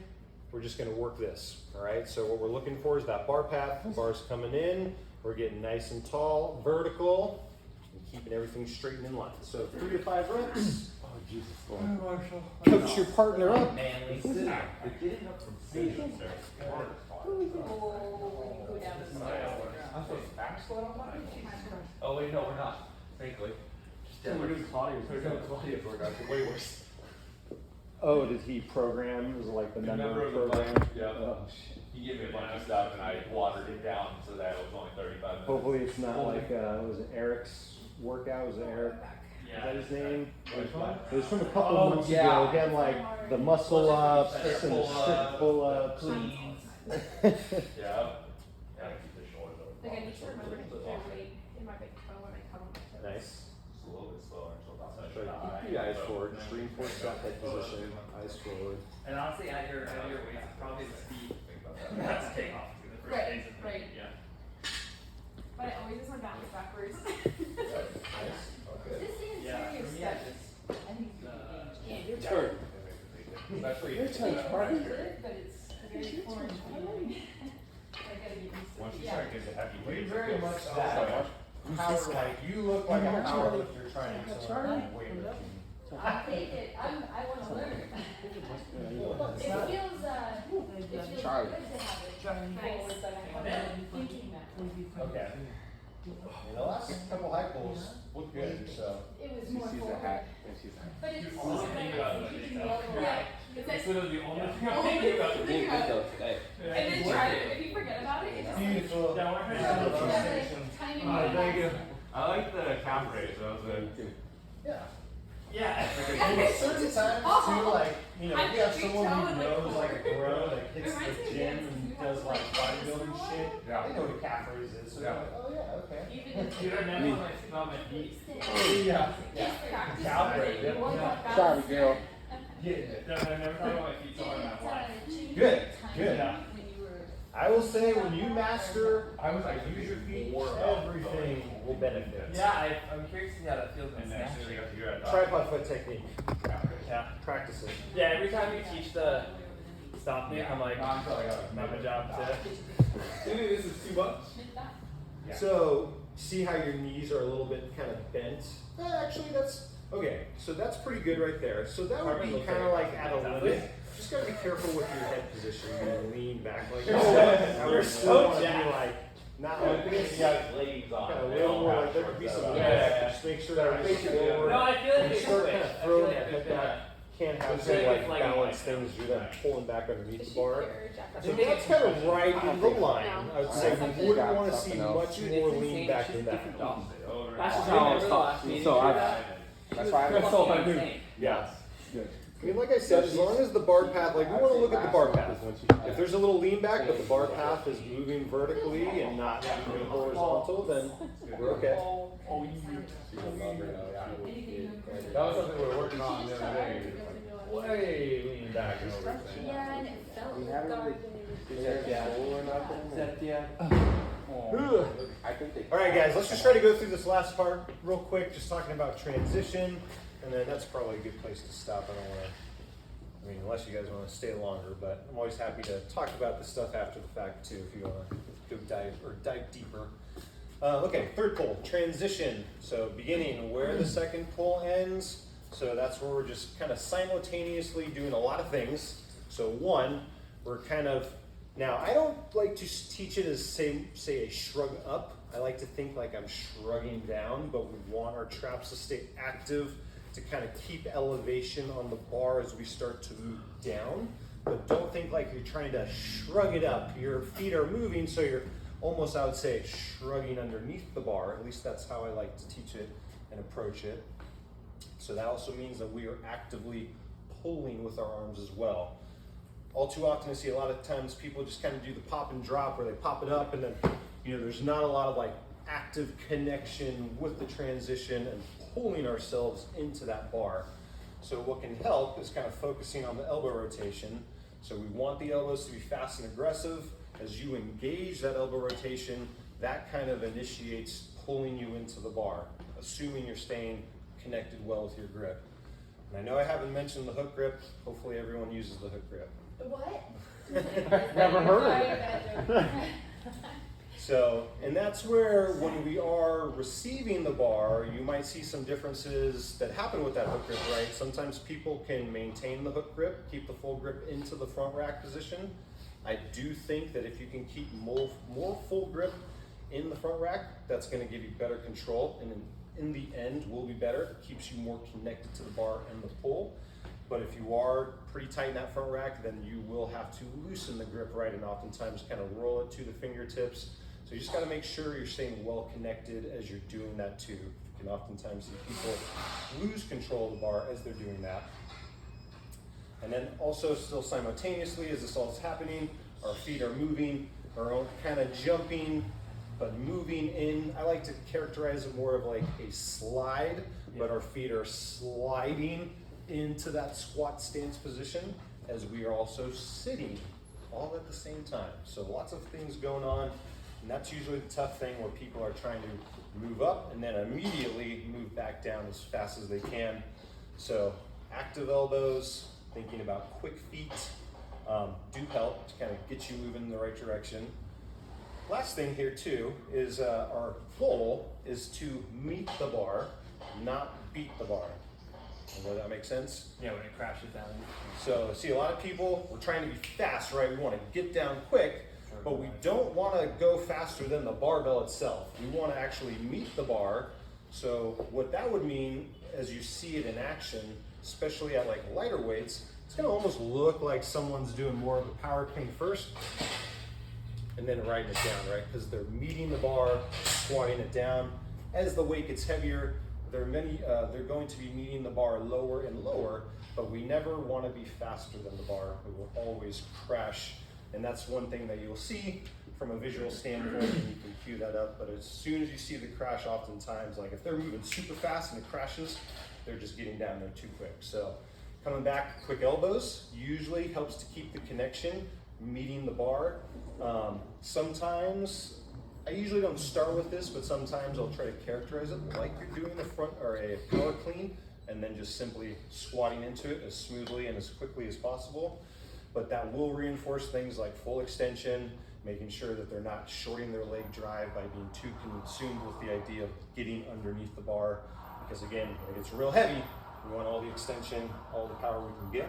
we're just going to work this. All right, so what we're looking for is that bar path. The bar's coming in. We're getting nice and tall, vertical, and keeping everything straight and in line. So 3 to 5 reps. Oh, Jesus Lord. Coach your partner up. Manly. Getting up from station there. Oh, when you go down the stairs. I'm supposed to back squat on mine? Oh wait, no, we're not. Thankfully. Yeah, we're doing Claudia's. We're doing Claudia's workout. It's way worse. Oh, did he program? Was it like the member of the program? bunch, yeah. Oh, shit. He gave me a bunch of stuff and I watered it down so that it was only 35 minutes. Hopefully it's not like, was it Eric's workout? Was it Eric? Is that his name? Which one? It was from a couple Oh, months yeah. ago. Again, like the muscle ups and the strict pull ups. Clean. Yeah. Yeah, keep the shoulders over. Like I need to remember to keep their weight in my big toe when I come on my toes. Nice. Just a little bit slower until about So such keep the eyes forward. Just reinforce that head position. Eyes forward. And honestly, at your weight, it's probably the speed Think about you that. have to take off to the first Right, phase of the right. yeah. But I always just went backwards. Nice. Okay. This is Yeah, serious for me, stuff. I just I think it's Yeah, really your Yeah. turn. Especially. It's good, but it's very foreign to me. I gotta get used to Once it. you Yeah. start getting to heavy weights. You're very it much feels that. so much. Power, like you look like a powerlifter trying to do some weightlifting. I'll take it. I wanna learn. It feels good to have it. Forward, but I haven't been thinking that. the last couple high pulls look good, so. It was She more sees a forward. hat and she's like, But it's You only think about it keeping the yourself. elbow Yeah. up. It's literally the only thing I'm thinking about. I didn't think of today. And then try to, if you forget about it, it just like, Beautiful. Yeah, we're Yeah, trying to it's do just it. like timing Oh, it thank you. out. I like the calf raise, that was a. Yeah. Yeah. And certain times too, like, you know, I if you have think someone we who tell them, like, knows like a pro that hits Reminds me the of gym dance, and you have does to, like like, practice bodybuilding for a shit, Yeah. they know what a calf raise is, so they're Yeah. like, oh yeah, okay. Even if Dude, I never Me. want to sit on my feet. Yeah. just practice Calf for raise, it. yeah. You want Yeah. that Sorry, balance. girl. Yeah. No, I never thought about my feet so hard in my life. Good, good. Yeah. when you were. I will say when you master, I was like like, use your feet, more everything will benefit. Yeah, I'm curious to see how that feels in And then as soon as I snatch. got to do it, I thought. Tripod foot technique, Yeah. practice it. Yeah, every time you teach the stop me, Yeah. I'm like, Not until I got not my job to. Dude, this is $2. Yeah. So, see how your knees are a little bit kind of bent? Actually, that's, okay, so that's pretty good right there. So that would Carmen be looks kind of like like at a exactly. limit. Just gotta be careful with your head position and lean back like You're that. so- I would you're still so want to be jacked. like, not like this. legs on. Kind of a little more like there could be some Yeah, leg. Just make sure that you're forward. No, I feel like And it's start switch. kind I of feel throwing like that there's head been back. Can't have It's to like like it's like balance like things. You're then pulling back underneath Is the she bar. here, Jack? So that's kind of right in the line. No. I would say Something we wouldn't got want to see something else. much more lean back than that. That's just how I was taught. So that's why I was so taught. insane. Yeah. Good. I mean, like I said, as long as the bar path, like we want to look at the bar path. If there's a little lean back, but the bar path is moving vertically and not moving horizontal, then we're okay. That was something we were working on the other day. Way lean back and everything. Yeah, and it felt We haven't dark. Is that I think they. All right, guys, let's just try to go through this last part real quick, just talking about transition, and then that's probably a good place to stop. I don't want to, I mean, unless you guys want to stay longer, but I'm always happy to talk about this stuff after the fact too, if you want to go dive deeper. Okay, third pull, transition. So beginning where the second pull ends. So that's where we're just kind of simultaneously doing a lot of things. So one, we're kind of, now I don't like to teach it as say a shrug up. I like to think like I'm shrugging down, but we want our traps to stay active to kind of keep elevation on the bar as we start to move down. But don't think like you're trying to shrug it up. Your feet are moving, so you're almost, I would say, shrugging underneath the bar. At least that's how I like to teach it and approach it. So that also means that we are actively pulling with our arms as well. All too often I see a lot of times people just kind of do the pop and drop where they pop it up and then, you know, there's not a lot of like active connection with the transition and pulling ourselves into that bar. So what can help is kind of focusing on the elbow rotation. So we want the elbows to be fast and aggressive. As you engage that elbow rotation, that kind of initiates pulling you into the bar, assuming you're staying connected well with your grip. And I know I haven't mentioned the hook grip. Hopefully everyone uses the hook grip. What? Never heard of it. So, and that's where when we are receiving the bar, you might see some differences that happen with that hook grip, right? Sometimes people can maintain the hook grip, keep the full grip into the front rack position. I do think that if you can keep more full grip in the front rack, that's gonna give you better control, and in the end will be better. It keeps you more connected to the bar and the pull. But if you are pretty tight in that front rack, then you will have to loosen the grip, right? And oftentimes kind of roll it to the fingertips. So you just gotta make sure you're staying well connected as you're doing that too. You can oftentimes see people lose control of the bar as they're doing that. And then also still simultaneously as this all is happening, our feet are moving, our kind of jumping, but moving in. I like to characterize it more of like a slide, but our feet are sliding into that squat stance position as we are also sitting all at the same time. So lots of things going on, and that's usually the tough thing where people are trying to move up and then immediately move back down as fast as they can. So active elbows, thinking about quick feet do help to kind of get you moving in the right direction. Last thing here too is our goal is to meet the bar, not beat the bar. Does that make sense? Yeah, when it crashes down. So see a lot of people, we're trying to be fast, right? We want to get down quick, but we don't want to go faster than the barbell itself. We want to actually meet the bar. So what that would mean, as you see it in action, especially at like lighter weights, it's going to almost look like someone's doing more of a power clean first and then riding it down, right? Because they're meeting the bar, squatting it down. As the weight gets heavier, they're going to be meeting the bar lower and lower, but we never want to be faster than the bar. We will always crash. And that's one thing that you'll see from a visual standpoint, and you can cue that up. But as soon as you see the crash, oftentimes, like if they're moving super fast and it crashes, they're just getting down there too quick. So coming back, quick elbows usually helps to keep the connection, meeting the bar. Sometimes, I usually don't start with this, but sometimes I'll try to characterize it like you're doing a front or a power clean, and then just simply squatting into it as smoothly and as quickly as possible. But that will reinforce things like full extension, making sure that they're not shorting their leg drive by being too consumed with the idea of getting underneath the bar. Because again, when it gets real heavy, we want all the extension, all the power we can get.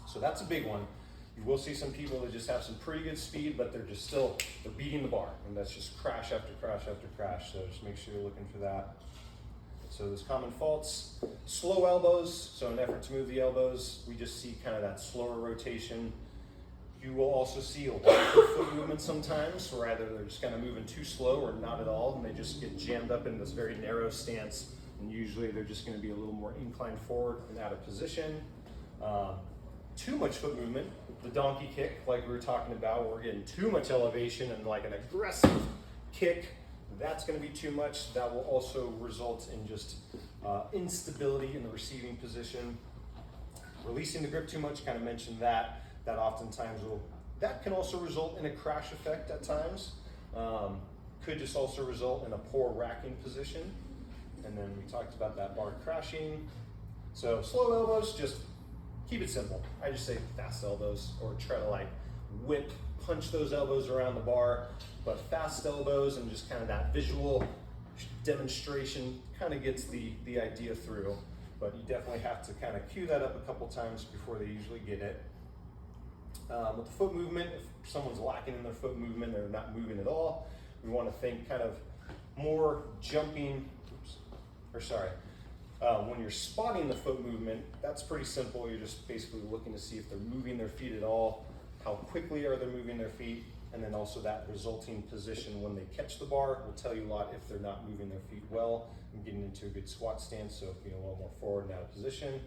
So that's a big one. You will see some people that just have some pretty good speed, but they're beating the bar, and that's just crash after crash after crash. So just make sure you're looking for that. So there's common faults. Slow elbows, so in an effort to move the elbows, we just see kind of that slower rotation. You will also see a lot of foot movement sometimes, where either they're just kind of moving too slow or not at all, and they just get jammed up in this very narrow stance, and usually they're just going to be a little more inclined forward and out of position. Too much foot movement, the donkey kick, like we were talking about, where we're getting too much elevation and like an aggressive kick, that's going to be too much. That will also result in just instability in the receiving position. Releasing the grip too much, kind of mentioned that. That oftentimes that can also result in a crash effect at times. Could just also result in a poor racking position. And then we talked about that bar crashing. So slow elbows, just keep it simple. I just say fast elbows, or try to like punch those elbows around the bar. But fast elbows and just kind of that visual demonstration kind of gets the idea through. But you definitely have to kind of cue that up a couple times before they usually get it. With the foot movement, if someone's lacking in their foot movement, they're not moving at all, we want to think kind of more jumping, when you're spotting the foot movement, that's pretty simple. You're just basically looking to see if they're moving their feet at all, how quickly are they moving their feet, and then also that resulting position when they catch the bar will tell you a lot if they're not moving their feet well and getting into a good squat stance, so being a little more forward and out of position.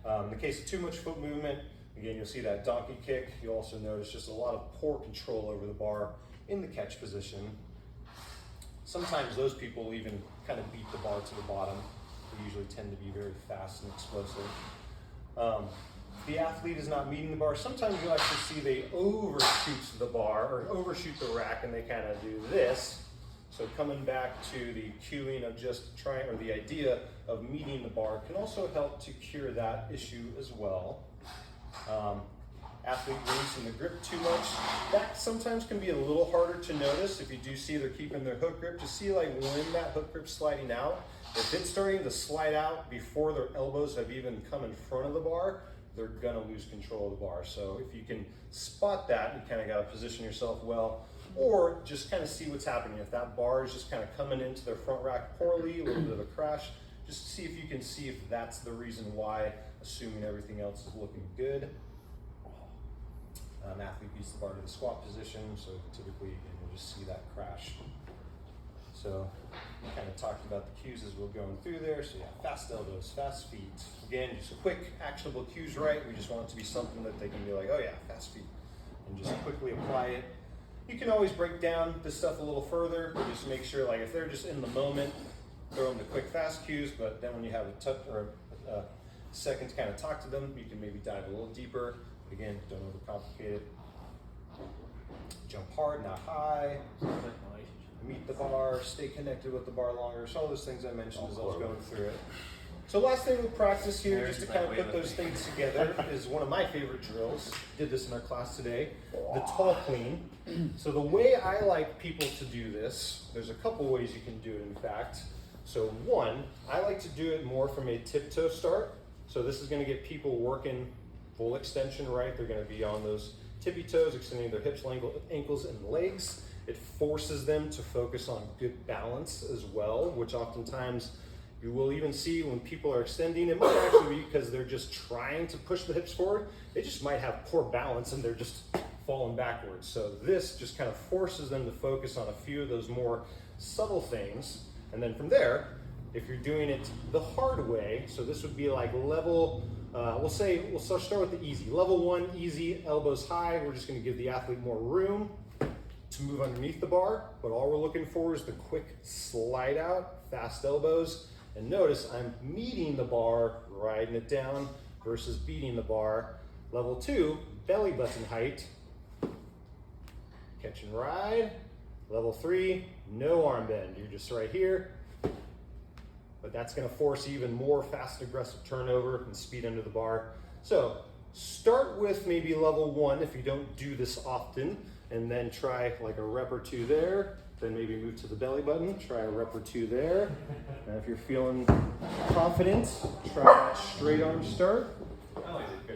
In the case of too much foot movement, again, you'll see that donkey kick. You'll also notice just a lot of poor control over the bar in the catch position. Sometimes those people even kind of beat the bar to the bottom. They usually tend to be very fast and explosive. If the athlete is not meeting the bar, sometimes you'll actually see they overshoot the bar or overshoot the rack, and they kind of do this. So coming back to the cueing of just trying, or the idea of meeting the bar, can also help to cure that issue as well. Athlete releasing the grip too much, that sometimes can be a little harder to notice. If you do see they're keeping their hook grip, just see like when that hook grip's sliding out. If it's starting to slide out before their elbows have even come in front of the bar, they're gonna lose control of the bar. So if you can spot that, you kind of gotta position yourself well, or just kind of see what's happening. If that bar is just kind of coming into their front rack poorly, a little bit of a crash, just see if you can see if that's the reason why, assuming everything else is looking good. Athlete beats the bar to the squat position, so typically again, you'll just see that crash. So we kind of talked about the cues as we're going through there. So yeah, fast elbows, fast feet. Again, just quick, actionable cues, right? We just want it to be something that they can be like, oh yeah, fast feet, and just quickly apply it. You can always break down this stuff a little further, but just make sure, like if they're just in the moment, throw them the quick, fast cues, but then when you have a second to kind of talk to them, you can maybe dive a little deeper. Again, don't overcomplicate it. Jump hard, not high. Meet the bar, stay connected with the bar longer. So all those things I mentioned as I was going through it. So last thing we'll practice here, just to kind of put those things together, is one of my favorite drills. Did this in our class today, the tall clean. So the way I like people to do this, there's a couple ways you can do it in fact. So one, I like to do it more from a tiptoe start. So this is gonna get people working full extension, right? They're gonna be on those tippy toes, extending their hips, ankles, and legs. It forces them to focus on good balance as well, which oftentimes you will even see when people are extending. It might actually be because they're just trying to push the hips forward. They just might have poor balance and they're just falling backwards. So this just kind of forces them to focus on a few of those more subtle things. And then from there, if you're doing it the hard way, so this would be like level, we'll start with the easy. Level 1, easy, elbows high. We're just gonna give the athlete more room to move underneath the bar, but all we're looking for is the quick slide out, fast elbows. And notice I'm meeting the bar, riding it down versus beating the bar. Level 2, belly button height, catch and ride. Level 3, no arm bend. You're just right here, but that's gonna force even more fast aggressive turnover and speed under the bar. So start with maybe level 1 if you don't do this often, and then try like a rep or 2 there. Then maybe move to the belly button, try a rep or 2 there. And if you're feeling confident, try that straight arm start.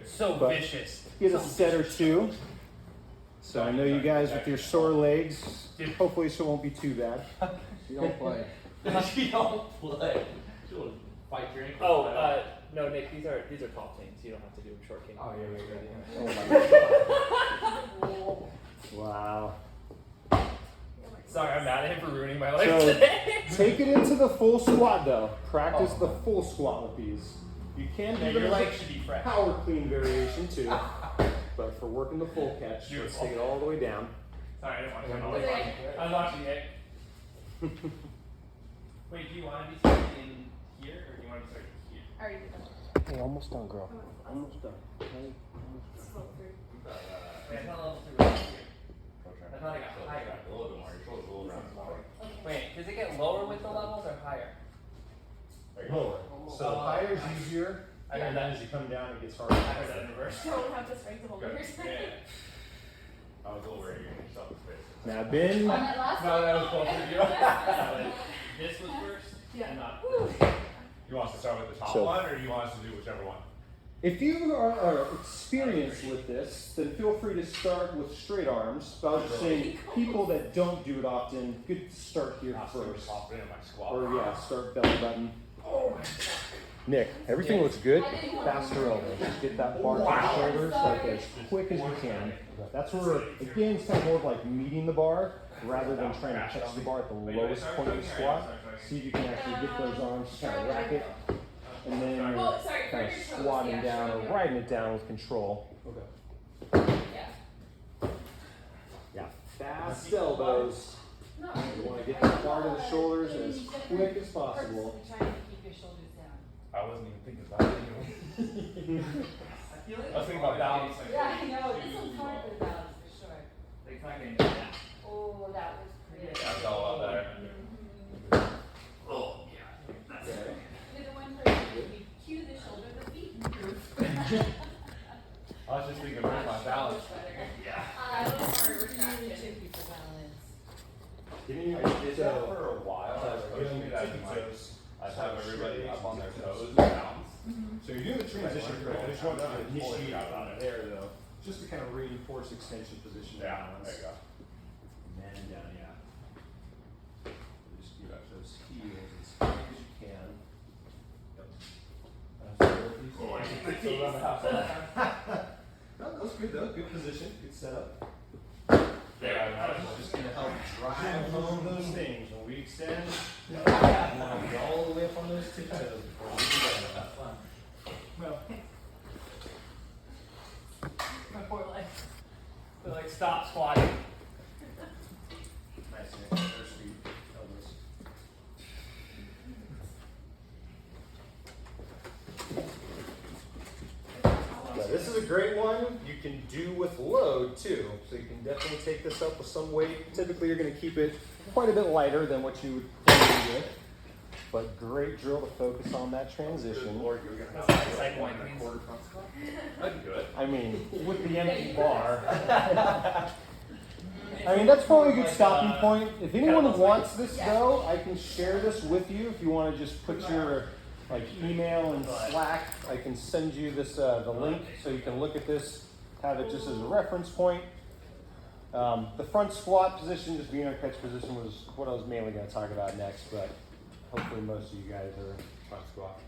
So But vicious. get a set or 2. So I know you guys with your sore legs, hopefully this won't be too bad. You don't play. You don't play. You'll fight your ankle. Oh, no, Nick, these are tall things. You don't have to do short king. Oh, yeah. Oh my Wow. Sorry, I'm mad at him for ruining my legs So today. take it into the full squat though. Practice the full squat with these. You can Yeah, do your the legs should be fresh. power clean variation too. But for working the full catch, let's take it all the way down. Sorry, I didn't want to turn It's all the okay. I was watching it. Wait, do you want to be starting in here or do you want to start here? I already did that. Hey, almost done, girl. Almost done. Scroll through. Wait, I thought level 3 was here. I thought I got higher. A little bit more. Your shoulders a little round. Wait, does it get lower with the levels or higher? Lower. So higher is easier, I heard and then that. as you come down, it gets I harder. heard that in reverse. Don't have to strength of Good. holders. I was a little worried you're gonna yourself in space. Now bend. On that last No, one? that was both of you. This was first Yeah. and not You want us to start with the top So- one, or do you want us to do whichever one? If you are experienced with this, then feel free to start with straight arms. But I was just saying, people that don't do it often, good to start here Not super first. confident in my squat. Or yeah, start belly button. Nick, everything looks good. Faster elbows. Just get that bar to the shoulders like as quick as you can. That's where, again, it's kind of more of like meeting the bar rather than trying to catch the bar at the lowest point of the squat. See if you can actually get those arms kind of rack it. And then Well, sorry, kind of for your toes, squatting yeah, down or sure. riding it down with control. Yeah. Yeah, fast elbows. You want to get the bar to the shoulders as quick as possible. Trying to keep your shoulders down. I wasn't even thinking about it anyway. I feel like I was thinking about balance. Yeah, I know, this one's hard for the balance, for sure. Like fucking that. Oh, that was pretty. Yeah, it's all out there. Oh, yeah. That's it. You're the one person who can cue the shoulder, the feet improve. I was just thinking about my balance. Yeah. I don't really tricky for balance. I did that So, for a while. I was coaching it as tippy like, toes. I'd have everybody up on their toes and bounce. So you're doing the transition correct. I just want to Totally initiate forgot about it. there though, just to kind of reinforce extension position Yeah, balance. there you go. And then down, yeah. Just get up those heels as high as you can. No, that was good though. Good position. Good setup. Just gonna help drive home those things. When we extend, we want to get all the way up on those tiptoes before we do that. Well, My poor legs. They're like, stop squatting. nice. Nick. First feet, elbows. Now, this is a great one you can do with load too. So you can definitely take this up with some weight. Typically you're going to keep it quite a bit lighter than what you would normally with. But great drill to focus on that transition. Lord, you're gonna That's have not like cycling, one and a please. quarter front squat. I'd do it. I mean, with the empty bar. I mean, that's probably a good stopping point. If anyone wants this though, I can share this with you. If you want to just put your like email and Slack, I can send you this the link so you can look at this have it just as a reference point. The front squat position, just being our catch position, was what I was mainly going to talk about next, but hopefully most of you guys are Front squat.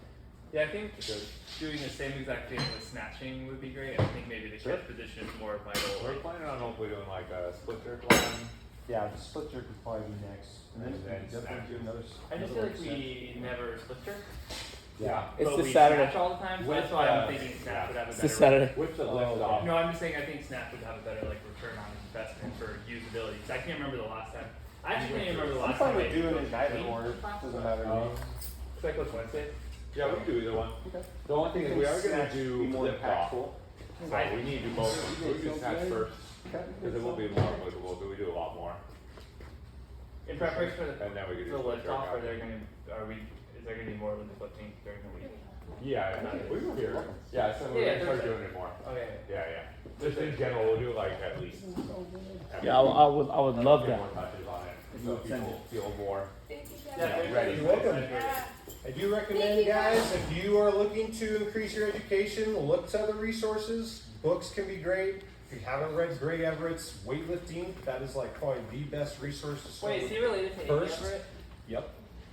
Yeah, I think doing the same exact thing with snatching would be great. I think maybe the Sure. catch position is more vital. We're planning on hopefully doing like a split jerk line. Yeah, the split jerk would probably be next. And then definitely snatch. do another. I just another feel like one we never split jerk. Yeah. It's but the we Saturday. snatch all the time, so With, that's why I'm uh, thinking snatch would have a It's better. the Saturday. With the Oh, lift okay. off. No, I'm just saying I think snatch would have a better like return on investment for usability. Because I can't remember the last time. I actually can't even remember the I'm last fine time. with doing it neither or. Doesn't matter to me. Should I coach Wednesday? Yeah, we can do either one. Okay. The only thing is we are gonna Snatch do be more lift off. impactful. So we need to do both. We do snatch first, because it will be more applicable, so we do a lot more. In preparation for the And then we can do the split lift jerk off, after. is there gonna be more lifting during the week? Yeah, we were here. Yeah, so we're Yeah, gonna start Thursday. doing it more. Okay. Yeah, yeah. Just in general, we'll do like at least. Yeah, I would love Get that. more touches on it, so people feel more. Thank you guys. Yeah, ready. You're welcome. Yeah. I do recommend, Thank you, guys, if you are looking to increase your education, look to other resources. Books can be great. If you haven't read Gray Everett's Weightlifting, that is like probably the best resource to start Wait, is with. he related to Amy First. Everett? Yep.